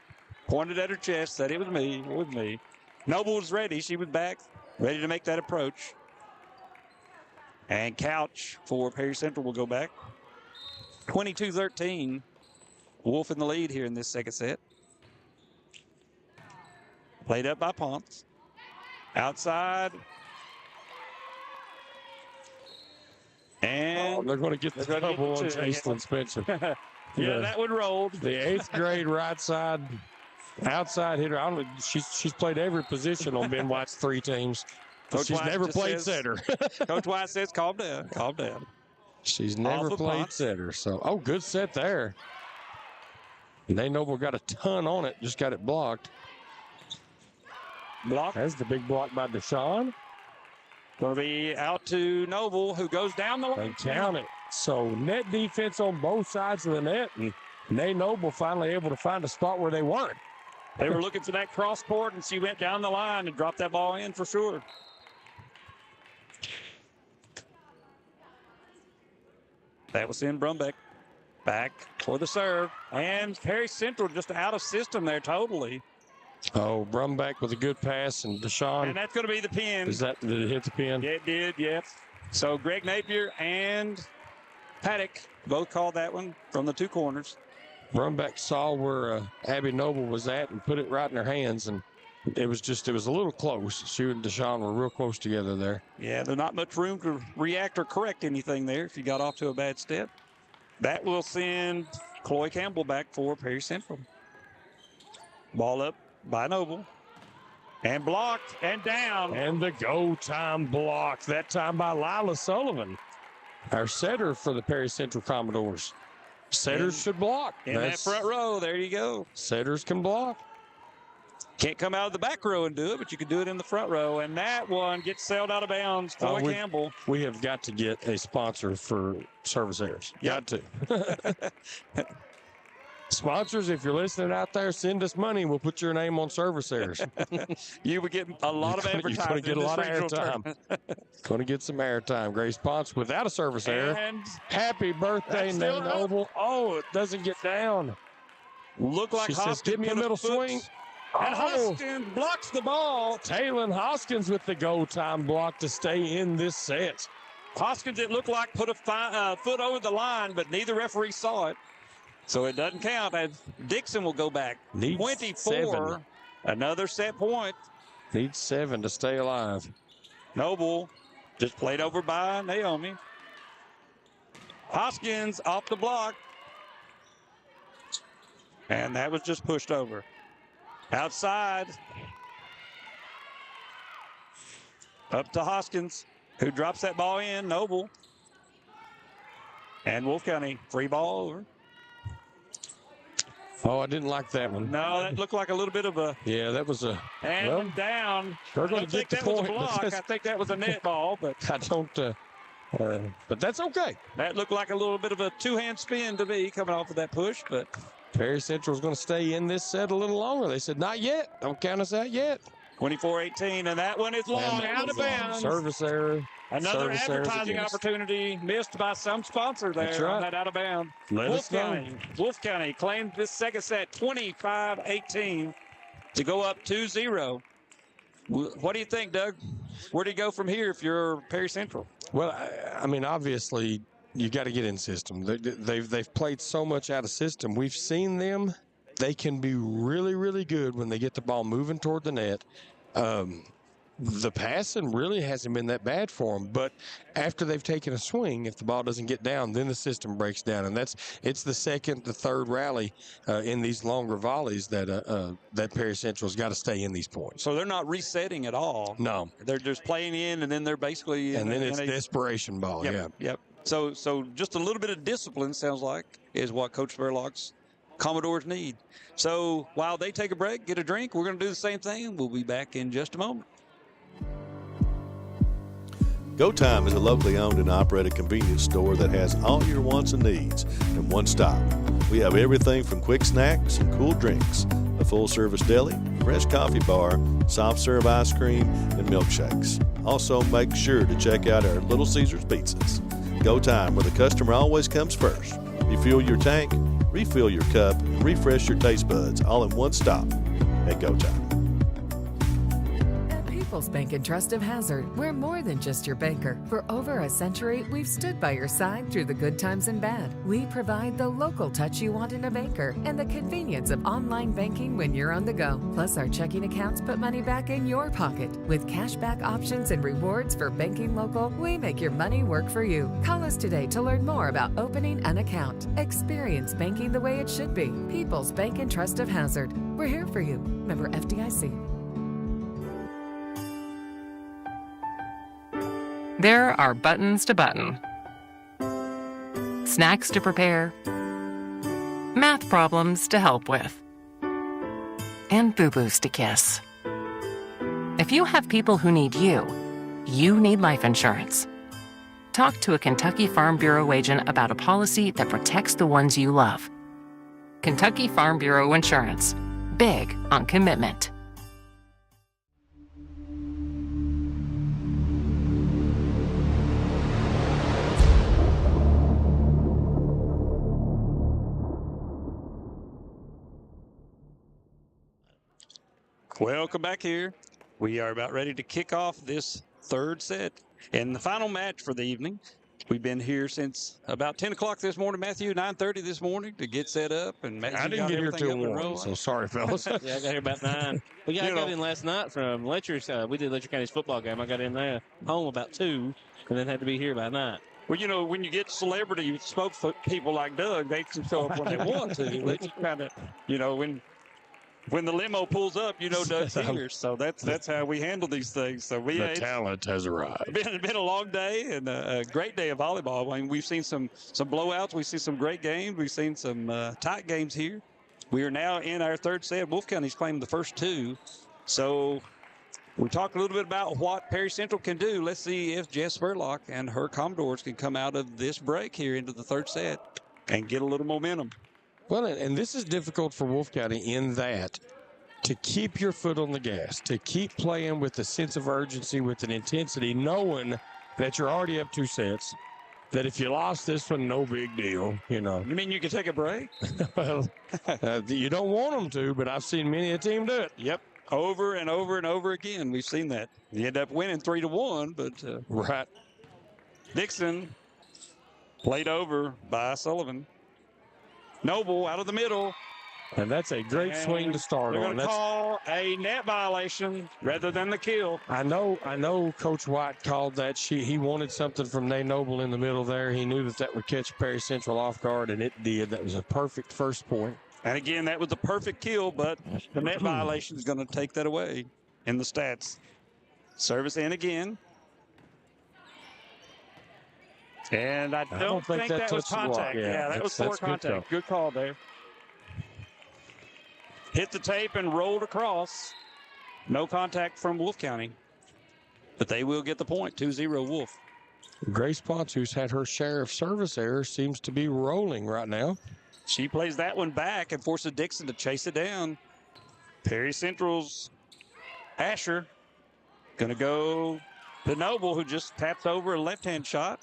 pointed at her chest, said it was me, it was me. Noble was ready. She was back, ready to make that approach. And Couch for Perry Central will go back. 22-13. Wolfe in the lead here in this second set. Played up by Ponce. Outside. And they're going to get the double on Jason Spencer. Yeah, that one rolled. The 8th grade right side outside hitter. I don't know, she's played every position on Ben White's 3 teams. But she's never played setter. Coach White says, calm down, calm down. She's never played setter. So, good set there. They Noble got a ton on it, just got it blocked. Block. That's the big block by Deshaun. Going to be out to Noble, who goes down the line. They count it. So net defense on both sides of the net. And Nay Noble finally able to find a spot where they weren't. They were looking for that cross court, and she went down the line and dropped that ball in for sure. That was in Brumbeck. Back for the serve. And Perry Central just out of system there totally. Oh, Brumbeck with a good pass, and Deshaun. And that's going to be the pin. Did it hit the pin? Yeah, it did, yeah. So Greg Napier and Paddock both called that one from the 2 corners. Brumbeck saw where Abby Noble was at and put it right in her hands, and it was a little close. She and Deshaun were real close together there. Yeah, there's not much room to react or correct anything there if you got off to a bad step. That will send Chloe Campbell back for Perry Central. Ball up by Noble. And blocked and down. And the go time block, that time by Lila Sullivan, our setter for the Perry Central Commodores. Setters should block. In that front row, there you go. Setters can block. Can't come out of the back row and do it, but you can do it in the front row. And that one gets sailed out of bounds. Chloe Campbell. We have got to get a sponsor for service errors. Yep. Got to. Sponsors, if you're listening out there, send us money. We'll put your name on service errors. You would get a lot of advertising. You're going to get a lot of airtime. Going to get some airtime. Great sponsor without a service error. And happy birthday, Nay Noble. Oh, it doesn't get down. Look like she Hoskins says, give me a middle swing. And Hoskins blocks the ball. Taylon Hoskins with the go time block to stay in this set. Hoskins, it looked like, put a foot over the line, but neither referee saw it. So it doesn't count. And Dixon will go back. Needs 24. 7. Another set point. Needs 7 to stay alive. Noble just played over by Naomi. Hoskins off the block. And that was just pushed over. Outside. Up to Hoskins, who drops that ball in. Noble. And Wolfe County, free ball over. Oh, I didn't like that one. No, that looked like a little bit of a... Yeah, that was a... And down. They're going to get the point. Was a block. I think that was a net ball, but... I don't... but that's okay. That looked like a little bit of a 2-hand spin to me coming off of that push, but... Perry Central's going to stay in this set a little longer. They said, not yet. Don't count us out yet. 24-18, and that one is long, out of bounds. Service error. Another advertising opportunity missed by some sponsor there. That's right. On that out of bounds. Wolfe County claimed this second set 25-18 to go up 2-0. What do you think, Doug? Where do you go from here if you're Perry Central? Well, I mean, obviously, you got to get in system. They've played so much out of system. We've seen them. They can be really, really good when they get the ball moving toward the net. The passing really hasn't been that bad for them, but after they've taken a swing, if the ball doesn't get down, then the system breaks down, and it's the second, the third rally in these longer volleys that Perry Central's got to stay in these points. So they're not resetting at all. No, they're just playing in, and then they're basically it's desperation ball. Yep, yeah. Yep. So just a little bit of discipline sounds like is what Coach Verlock's Commodores need. So while they take a break, get a drink, we're going to do the same thing. We'll be back in just a moment. Go Time is a locally owned and operated convenience store that has all your wants and needs in one stop. We have everything from quick snacks and cool drinks, a full-service deli, fresh coffee bar, soft-serve ice cream, and milkshakes. Also, make sure to check out our Little Caesars pizzas. Go Time, where the customer always comes first. Refuel your tank, refill your cup, and refresh your taste buds all in one stop at Go Time. People's Bank and Trust of Hazard, we're more than just your banker. For over a century, we've stood by your side through the good times and bad. We provide the local touch you want in a banker and the convenience of online banking when you're on the go. Plus, our checking accounts put money back in your pocket. With cashback options and rewards for banking local, we make your money work for you. Call us today to learn more about opening an account. Experience banking the way it should be. People's Bank and Trust of Hazard. We're here for you. Member FDIC. There are buttons to button, snacks to prepare, math problems to help with, and boo-boos to kiss. If you have people who need you, you need life insurance. Talk to a Kentucky Farm Bureau agent about a policy that protects the ones you love. Kentucky Farm Bureau Insurance. Big on commitment. Welcome back here. We are about ready to kick off this third set and the final match for the evening. We've been here since about 10 o'clock this morning, Matthew, 9:30 this morning to get set up. And Matthew I didn't get here till 1, so sorry, fellas. Yeah, I got here about 9. I got in last night from Letcher's. We did Letcher County's football game. I got in there home about 2 and then had to be here by 9. Well, when you get celebrity spokespeople like Doug, they can show up when they want to. They kind of, when the limo pulls up, Doug's here. So that's how we handle these things. So the talent has arrived. Been a long day and a great day of volleyball. I mean, we've seen some blowouts. We've seen some great games. We've seen some tight games here. We are now in our third set. Wolfe County's claimed the first 2. So we talked a little bit about what Perry Central can do. Let's see if Jess Spurlock and her Commodores can come out of this break here into the third set and get a little momentum. Well, and this is difficult for Wolfe County in that to keep your foot on the gas, to keep playing with a sense of urgency, with an intensity, knowing that you're already up 2 sets, that if you lost this one, no big deal, You mean you can take a break? Well, you don't want them to, but I've seen many a team do it. Yep. Over and over and over again, we've seen that. You end up winning 3-1, but right. Dixon played over by Sullivan. Noble out of the middle. And that's a great swing to start on. They're going to call a net violation rather than the kill. I know Coach White called that. He wanted something from Nay Noble in the middle there. He knew that would catch Perry Central off guard, and it did. That was a perfect first point. And again, that was the perfect kill, but the net violation is going to take that away in the stats. Service in again. And I don't think that was contact. Yeah, that was poor contact. Good call there. Hit the tape and rolled across. No contact from Wolfe County. But they will get the point, 2-0 Wolfe. Grace Potts, who's had her share of service errors, seems to be rolling right now. She plays that one back and forces Dixon to chase it down. Perry Central's Asher going to go to Noble, who just taps over a left-hand shot.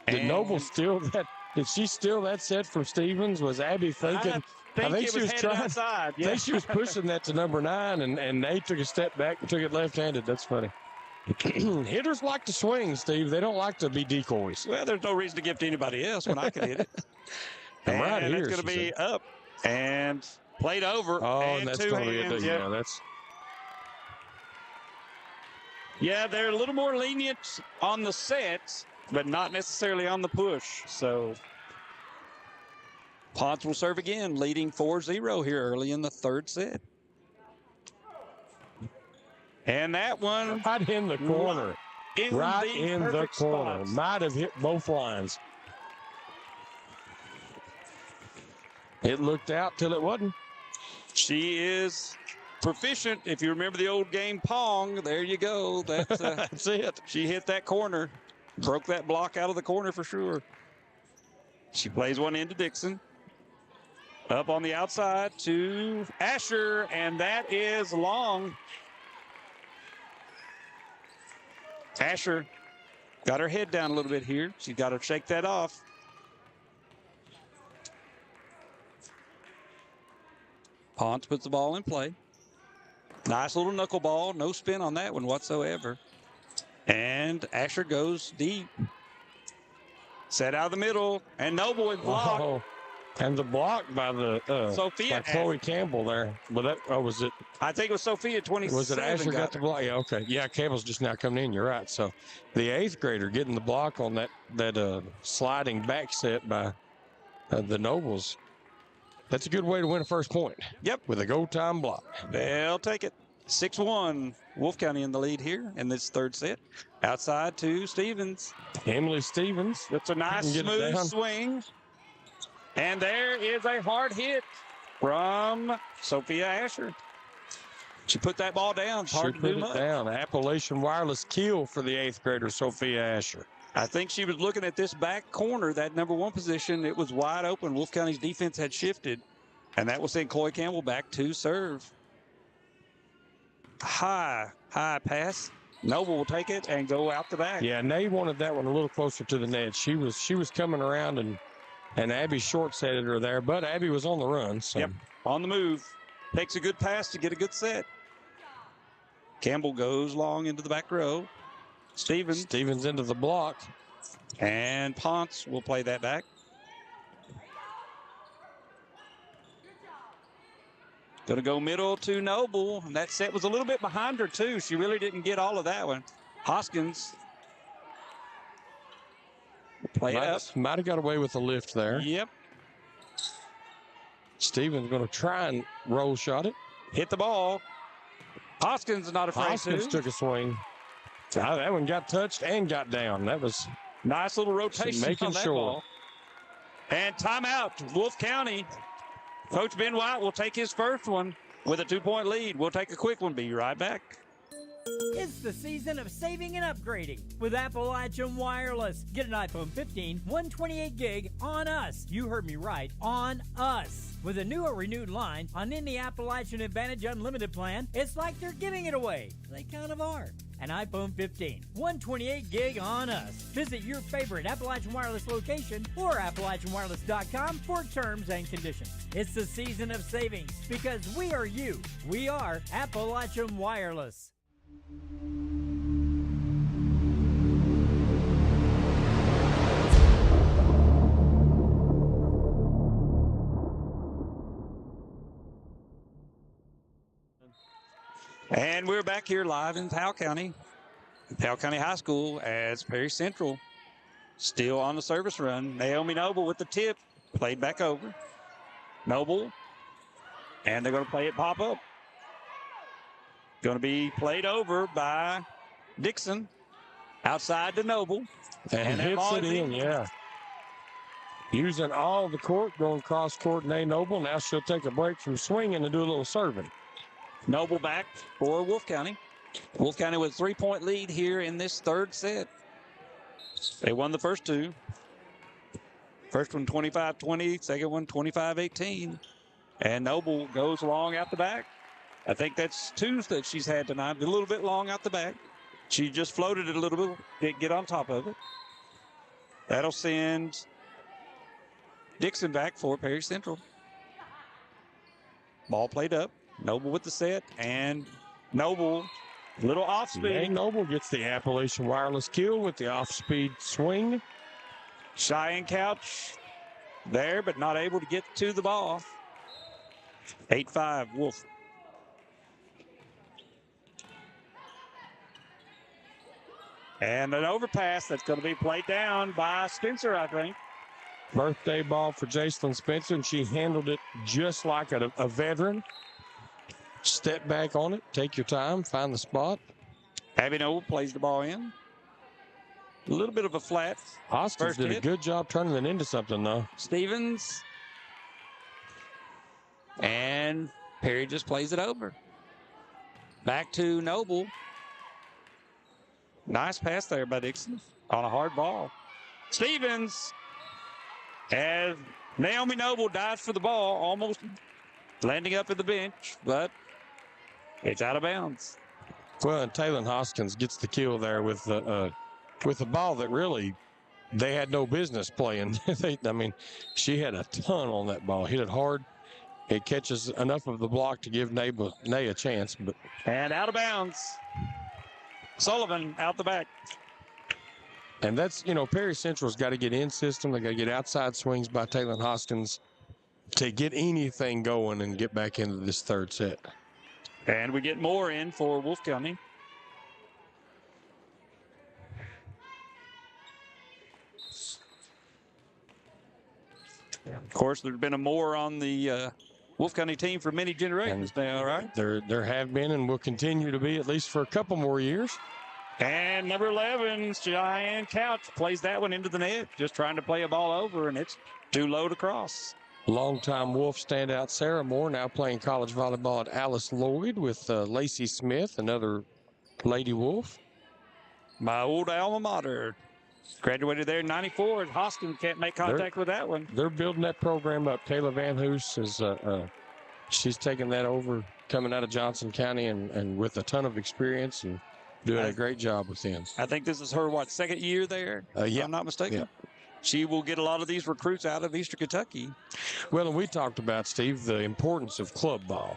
Did Noble steal that? Did she steal that set from Stevens? Was Abby thinking? I think she was trying. Outside. Yeah. I think she was pushing that to number 9, and Nate took a step back and took it left-handed. That's funny. Hitters like to swing, Steve. They don't like to be decoys. Well, there's no reason to give to anybody else when I can hit it. I'm right here. It's going to be up and played over. Oh, and that's going to be it. Yeah, they're a little more lenient on the sets, but not necessarily on the push. So Potts will serve again, leading 4-0 here early in the third set. And that one right in the corner. Right in the corner. Spots. Might have hit both lines. It looked out till it wasn't. She is proficient. If you remember the old game Pong, there you go. That's it. She hit that corner. Broke that block out of the corner for sure. She plays one into Dixon. Up on the outside to Asher, and that is long. Asher got her head down a little bit here. She's got to shake that off. Ponce puts the ball in play. Nice little knuckleball. No spin on that one whatsoever. And Asher goes deep. Set out of the middle. And Noble is blocked. Oh, and the block by the Sophia. by Chloe Campbell there. But that was it? I think it was Sophia 27. Was it Asher got the block? Yeah, okay. Yeah, Campbell's just now coming in. You're right. So the 8th grader getting the block on that sliding back set by the Nobles. That's a good way to win a first point. Yep. With a go time block. They'll take it. 6-1. Wolfe County in the lead here in this third set. Outside to Stevens. Emily Stevens. That's a nice smooth swing. And there is a hard hit from Sophia Asher. She put that ball down. It's hard to do much. Down. Appalachian Wireless kill for the 8th grader, Sophia Asher. I think she was looking at this back corner, that number 1 position. It was wide open. Wolfe County's defense had shifted, and that will send Chloe Campbell back to serve. High pass. Noble will take it and go out the back. Yeah, Nay wanted that one a little closer to the net. She was coming around, and Abby short-setted her there, but Abby was on the run. So. Yep, on the move. Takes a good pass to get a good set. Campbell goes long into the back row. Stevens into the block. And Ponce will play that back. Going to go middle to Noble. And that set was a little bit behind her, too. She really didn't get all of that one. Hoskins. Play it up. Might have got away with a lift there. Yep. Stevens going to try and roll shot it. Hit the ball. Hoskins is not afraid Hoskins took a swing. That one got touched and got down. That was nice little rotation on that ball. And timeout, Wolfe County. Coach Ben White will take his first one with a 2-point lead. We'll take a quick one. Be right back. It's the season of saving and upgrading with Appalachian Wireless. Get an iPhone 15, 128 gig on us. You heard me right, on us. With a new or renewed line on any Appalachian Advantage Unlimited plan, it's like they're giving it away. They kind of are. An iPhone 15, 128 gig on us. Visit your favorite Appalachian Wireless location or AppalachianWireless.com for terms and conditions. It's the season of savings because we are you. We are Appalachian Wireless. And we're back here live in Powell County High School as Perry Central still on the service run. Naomi Noble with the tip, played back over. Noble, and they're going to play it pop up. Going to be played over by Dixon, outside to Noble. And hits it in, yeah. Using all the court, going cross court, Nay Noble. Now she'll take a break from swinging and do a little serving. Noble back for Wolfe County. Wolfe County with a 3-point lead here in this third set. They won the first two. First one 25-20, second one 25-18. And Noble goes long out the back. I think that's two that she's had tonight. A little bit long out the back. She just floated it a little bit, didn't get on top of it. That'll send Dixon back for Perry Central. Ball played up. Noble with the set, and Noble, little off speed. Nay Noble gets the Appalachian Wireless kill with the off-speed swing. Cheyenne Couch there, but not able to get to the ball. 8-5, Wolfe. And an overpass that's going to be played down by Spencer, I think. Birthday ball for Jacelyn Spencer, and she handled it just like a veteran. Step back on it, take your time, find the spot. Abby Noble plays the ball in. A little bit of a flat. Hoskins did a good job turning it into something, though. Stevens. And Perry just plays it over. Back to Noble. Nice pass there by Dixon on a hard ball. Stevens, as Naomi Noble dives for the ball, almost landing up at the bench, but it's out of bounds. Well, and Taylor Hoskins gets the kill there with a ball that really they had no business playing. She had a ton on that ball. Hit it hard, it catches enough of the block to give Nay a chance. And out of bounds. Sullivan out the back. And that's, Perry Central's got to get in system. They got to get outside swings by Taylor Hoskins to get anything going and get back into this third set. And we get more in for Wolfe County. Of course, there's been a more on the Wolfe County team for many generations now, right? There have been and will continue to be at least for a couple more years. And number 11, Cheyenne Couch, plays that one into the net, just trying to play a ball over, and it's too low to cross. Longtime Wolf standout Sarah Moore now playing college volleyball at Alice Lloyd with Lacey Smith, another Lady Wolf. My old alma mater. Graduated there in 94. Hoskins can't make contact with that one. They're building that program up. Kayla Van Hoos is she's taking that over, coming out of Johnson County and with a ton of experience and doing a great job with them. I think this is her, second year there? If I'm not mistaken. Yeah. She will get a lot of these recruits out of Eastern Kentucky. Well, and we talked about, Steve, the importance of club ball.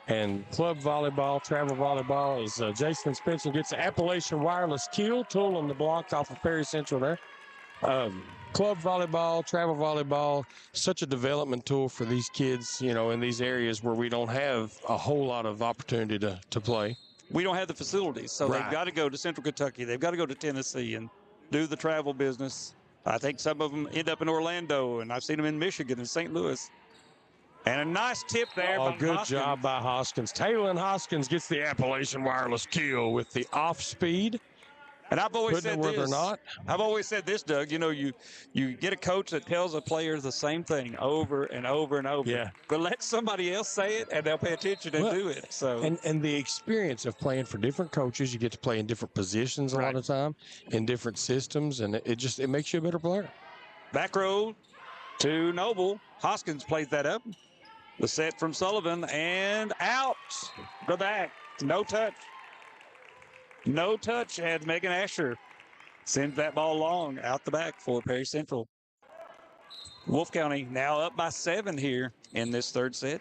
And club volleyball, travel volleyball, as Jason Spencer gets the Appalachian Wireless Kill tool on the block off of Perry Central there. Club volleyball, travel volleyball, such a development tool for these kids, in these areas where we don't have a whole lot of opportunity to play. We don't have the facilities, so they've got to go to Central Kentucky. They've got to go to Tennessee and do the travel business. I think some of them end up in Orlando, and I've seen them in Michigan and St. Louis. And a nice tip there by good Hoskins. job by Hoskins. Taylor Hoskins gets the Appalachian Wireless Kill with the off speed. And I've always said this. Whether or not. I've always said this, Doug. You get a coach that tells a player the same thing over and over and over. Yeah. But let somebody else say it, and they'll pay attention and do it. So. And the experience of playing for different coaches, you get to play in different positions a lot of time, in different systems, and it makes you a better player. Back row to Noble. Hoskins plays that up. The set from Sullivan and out the back. No touch. No touch, and Megan Asher sends that ball long out the back for Perry Central. Wolfe County now up by 7 here in this third set.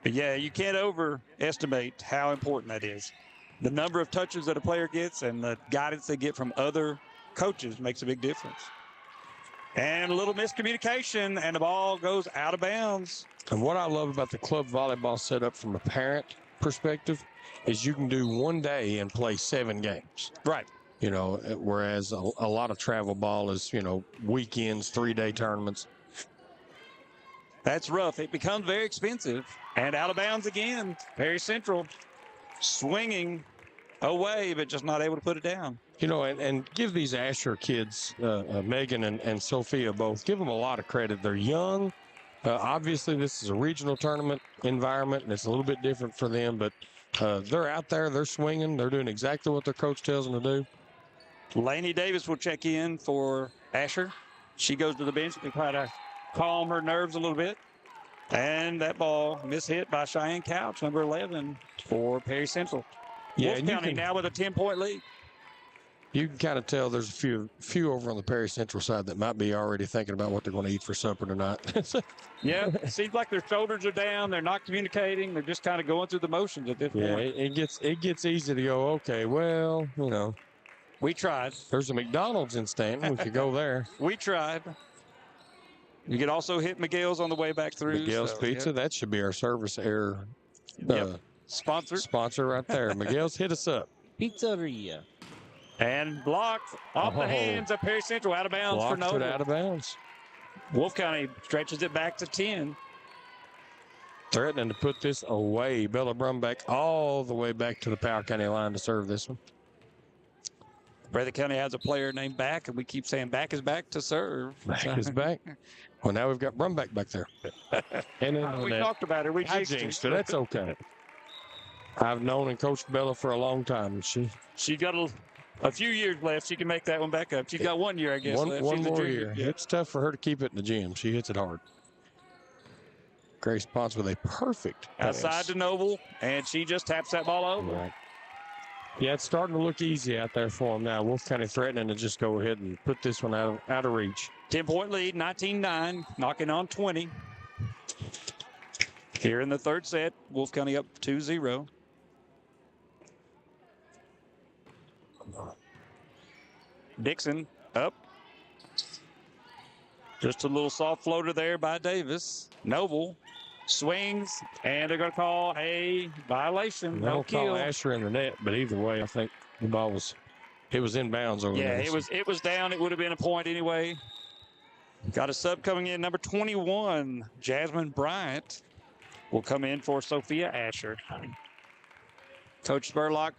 But yeah, you can't overestimate how important that is. The number of touches that a player gets and the guidance they get from other coaches makes a big difference. And a little miscommunication, and the ball goes out of bounds. And what I love about the club volleyball setup from a parent perspective is you can do one day and play 7 games. Right. Whereas a lot of travel ball is, weekends, 3-day tournaments. That's rough. It becomes very expensive. And out of bounds again. Perry Central swinging away, but just not able to put it down. And give these Asher kids, Megan and Sophia both, give them a lot of credit. They're young. Obviously, this is a regional tournament environment, and it's a little bit different for them, but they're out there, they're swinging, they're doing exactly what their coach tells them to do. Lainey Davis will check in for Asher. She goes to the bench to try to calm her nerves a little bit. And that ball mishit by Cheyenne Couch, number 11, for Perry Central. Wolfe County now with a 10-point lead. You can kind of tell there's a few over on the Perry Central side that might be already thinking about what they're going to eat for supper tonight. Yeah, it seems like their shoulders are down. They're not communicating. They're just kind of going through the motions at this point. Yeah, it gets easy to go, okay, well, we tried. There's a McDonald's in Stanton. We could go there. We tried. You could also hit Miguel's on the way back through. Miguel's Pizza. That should be our service air sponsor right there. Miguel's, hit us up. Pizzeria. And blocked off the hands of Perry Central, out of bounds for Noble. Out of bounds. Wolfe County stretches it back to 10. Threatening to put this away. Bella Brumback all the way back to the Powell County line to serve this one. Breathitt County has a player named Back, and we keep saying Back is back to serve. Back is back. Well, now we've got Brumback back there. And we talked about it. We jinxed it. That's okay. I've known and coached Bella for a long time. She got a few years left. She can make that one back up. She's got 1 year, I guess. One more year. Yeah. It's tough for her to keep it in the gym. She hits it hard. Grace Ponce with a perfect pass. Outside to Noble, and she just taps that ball over. Right. Yeah, it's starting to look easy out there for them now. Wolfe County threatening to just go ahead and put this one out of reach. 10-point lead, 19-9, knocking on 20. Here in the third set, Wolfe County up 2-0. Dixon up. Just a little soft floater there by Davis. Noble swings, and they're going to call a violation. They'll No kill. call Asher in the net, but either way, I think the ball was inbounds over there. Yeah, it was down. It would have been a point anyway. Got a sub coming in. Number 21, Jasmine Bryant, will come in for Sophia Asher. Coach Spurlock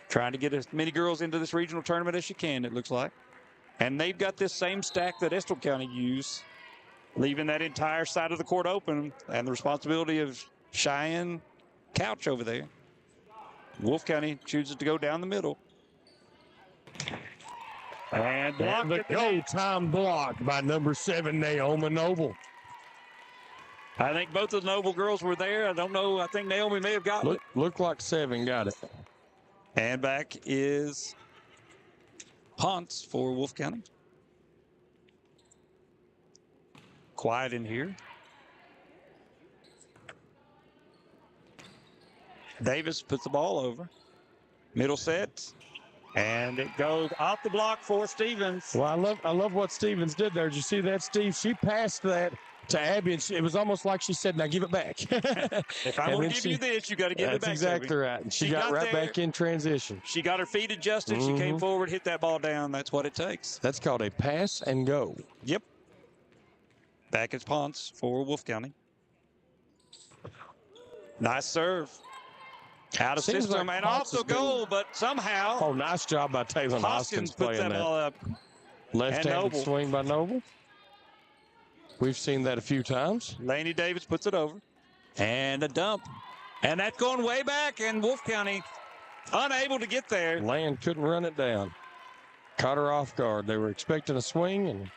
trying to get as many girls into this regional tournament as she can, it looks like. And they've got this same stack that Estill County used, leaving that entire side of the court open, and the responsibility of Cheyenne Couch over there. Wolfe County chooses to go down the middle. And the go-time block by number 7, Naomi Noble. I think both of the Noble girls were there. I don't know. I think Naomi may have gotten it. Looked like 7 got it. And back is Ponce for Wolfe County. Quiet in here. Davis puts the ball over. Middle set. And it goes off the block for Stevens. Well, I love what Stevens did there. Did you see that, Steve? She passed that to Abby, and it was almost like she said, now give it back. If I'm going to give you this, you got to give it back. That's exactly right. And she got right back in transition. She got her feet adjusted. She came forward, hit that ball down. That's what it takes. That's called a pass and go. Yep. Back is Ponce for Wolfe County. Nice serve. Out of system and off the goal, but somehow. Oh, nice job by Taylor Hoskins puts that ball up. Left-handed swing by Noble. We've seen that a few times. Laney Davis puts it over. And a dump. And that's going way back, and Wolfe County unable to get there. Land couldn't run it down. Caught her off guard. They were expecting a swing. And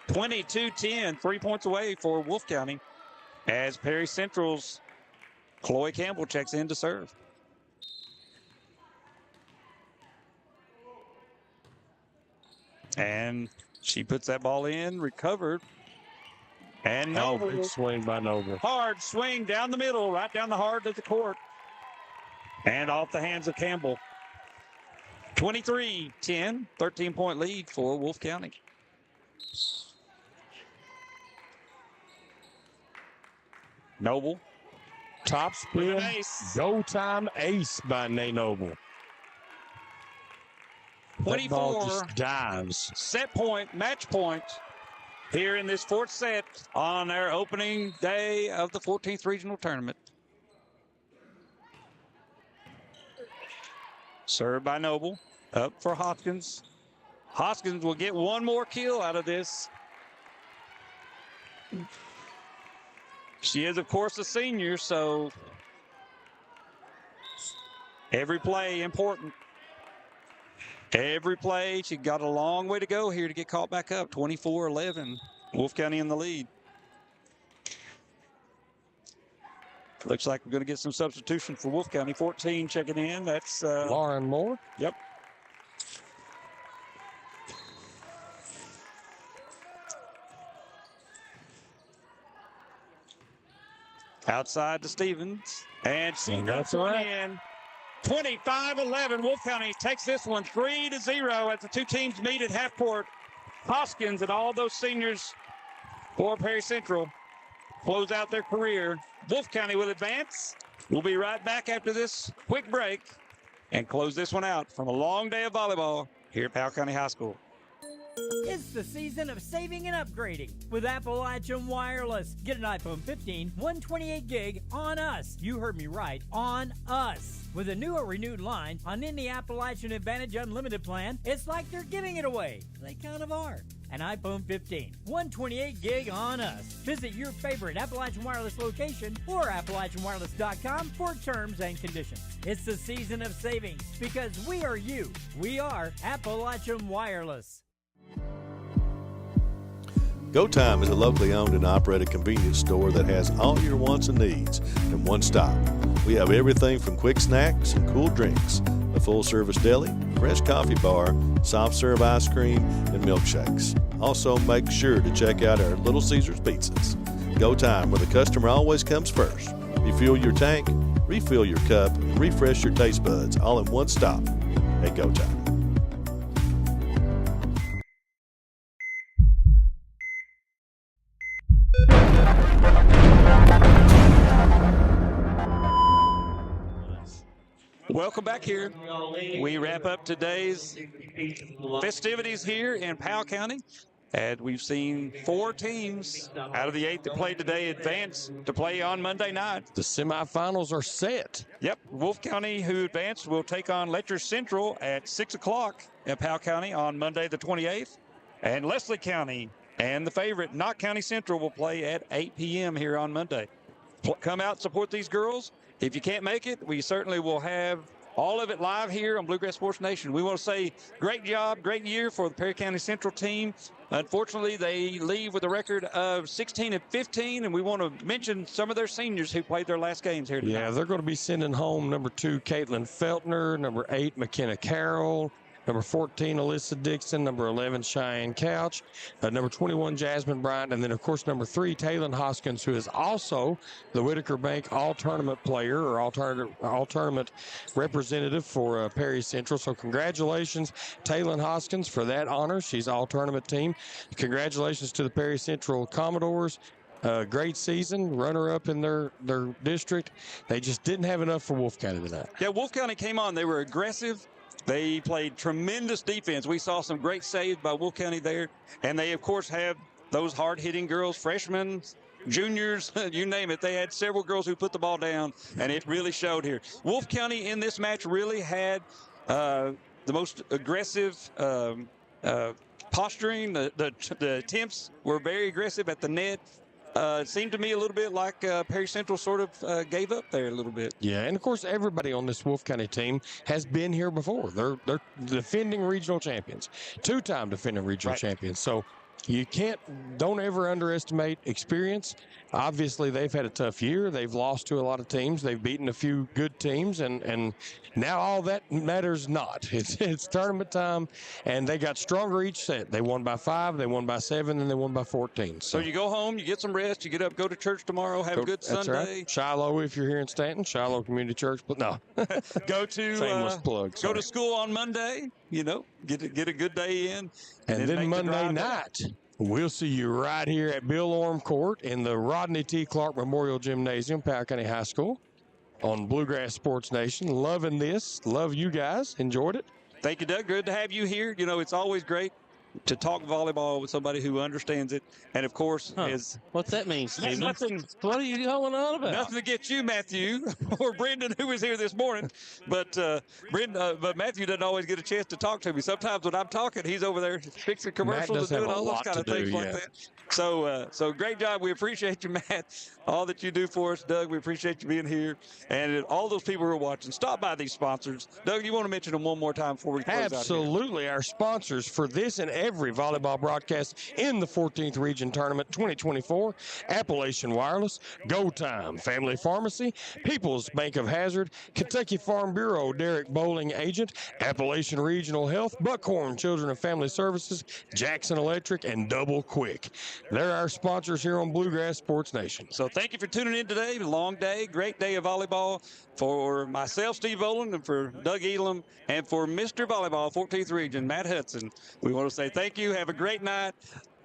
22-10, 3 points away for Wolfe County as Perry Central's Chloe Campbell checks in to serve. And she puts that ball in, recovered. And Noble. Big swing by Noble. Hard swing down the middle, right down the hard of the court. And off the hands of Campbell. 23-10, 13-point lead for Wolfe County. Noble. Top spin, go-time ace by Nay Noble. 24 just dives. Set point, match point here in this fourth set on our opening day of the 14th Regional Tournament. Served by Noble, up for Hoskins. Hoskins will get one more kill out of this. She is, of course, a senior, so every play important. Every play, she got a long way to go here to get caught back up. 24-11, Wolfe County in the lead. Looks like we're going to get some substitution for Wolfe County. 14 checking in. That's Lauren Moore. Yep. Outside to Stevens. And she got one in. 25-11. Wolfe County takes this one 3-0 as the two teams meet at half court. Hoskins and all those seniors for Perry Central close out their career. Wolfe County will advance. We'll be right back after this quick break and close this one out from a long day of volleyball here at Powell County High School. It's the season of saving and upgrading with Appalachian Wireless. Get an iPhone 15, 128 gig on us. You heard me right, on us. With a new or renewed line on any Appalachian Advantage Unlimited plan, it's like they're giving it away. They kind of are. An iPhone 15, 128 gig on us. Visit your favorite Appalachian Wireless location or AppalachianWireless.com for terms and conditions. It's the season of savings because we are you. We are Appalachian Wireless. Go Time is a locally owned and operated convenience store that has all your wants and needs in one stop. We have everything from quick snacks and cool drinks, a full-service deli, fresh coffee bar, soft-serve ice cream, and milkshakes. Also, make sure to check out our Little Caesars pizzas. Go Time, where the customer always comes first. Refuel your tank, refill your cup, and refresh your taste buds all in one stop at Go Time. Welcome back here. We wrap up today's festivities here in Powell County. And we've seen 4 teams out of the 8 that played today advance to play on Monday night. The semifinals are set. Yep. Wolfe County, who advanced, will take on Letcher Central at 6 o'clock in Powell County on Monday the 28th. And Leslie County and the favorite, Knott County Central, will play at 8 p.m. here on Monday. Come out and support these girls. If you can't make it, we certainly will have all of it live here on Bluegrass Sports Nation. We want to say great job, great year for the Perry County Central team. Unfortunately, they leave with a record of 16-15, and we want to mention some of their seniors who played their last games here tonight. Yeah, they're going to be sending home number 2, Caitlin Feltner, number 8, McKenna Carroll, number 14, Alyssa Dixon, number 11, Cheyenne Couch, number 21, Jasmine Bryant, and then, of course, number 3, Taylon Hoskins, who is also the Whitaker Bank All-Tournament player or All-Tournament representative for Perry Central. So congratulations, Taylon Hoskins, for that honor. She's All-Tournament team. Congratulations to the Perry Central Commodores. Great season, runner-up in their district. They just didn't have enough for Wolfe County tonight. Yeah, Wolfe County came on. They were aggressive. They played tremendous defense. We saw some great saves by Wolfe County there. And they, of course, have those hard-hitting girls, freshmen, juniors, you name it. They had several girls who put the ball down, and it really showed here. Wolfe County in this match really had the most aggressive posturing. The attempts were very aggressive at the net. It seemed to me a little bit like Perry Central sort of gave up there a little bit. Yeah, and of course everybody on this Wolfe County team has been here before. They're defending regional champions, 2-time defending regional champions. So you don't ever underestimate experience. Obviously, they've had a tough year. They've lost to a lot of teams. They've beaten a few good teams, and now all that matters not. It's tournament time, and they got stronger each set. They won by 5, they won by 7, and they won by 14. So you go home, you get some rest, you get up, go to church tomorrow, have a good Sunday. Right. Shiloh, if you're here in Stanton, Shiloh Community Church. But no, go to shameless plug. Go to school on Monday. You know, get a good day in, and then Monday night. We'll see you right here at Bill Orm Court in the Rodney T. Clark Memorial Gymnasium, Powell County High School, on Bluegrass Sports Nation. Loving this. Love you guys. Enjoyed it. Thank you, Doug. Good to have you here. You know, it's always great to talk volleyball with somebody who understands it. And, of course, what's that mean, Steve? Nothing. What are you going on about? Nothing to get you, Matthew, or Brendan, who was here this morning. But but Matthew doesn't always get a chance to talk to me. Sometimes when I'm talking, he's over there fixing commercials and doing all those kind of things like that. So great job. We appreciate you, Matt. All that you do for us, Doug. We appreciate you being here. And all those people who are watching, stop by these sponsors. Doug, you want to mention them one more time before we close out? Absolutely. Our sponsors for this and every volleyball broadcast in the 14th Region Tournament 2024, Appalachian Wireless, Go Time, Family Pharmacy, People's Bank of Hazard, Kentucky Farm Bureau, Derek Bowling Agent, Appalachian Regional Health, Buckhorn Children and Family Services, Jackson Electric, and Double Quick. They're our sponsors here on Bluegrass Sports Nation. So thank you for tuning in today. Long day, great day of volleyball for myself, Steve Boland, and for Doug Elam, and for Mr. Volleyball, 14th Region, Matt Hudson. We want to say thank you. Have a great night.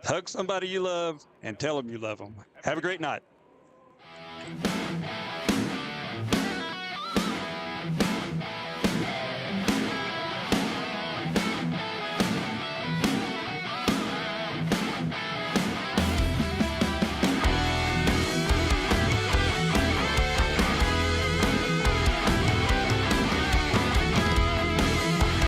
Hug somebody you love and tell them you love them. Have a great night.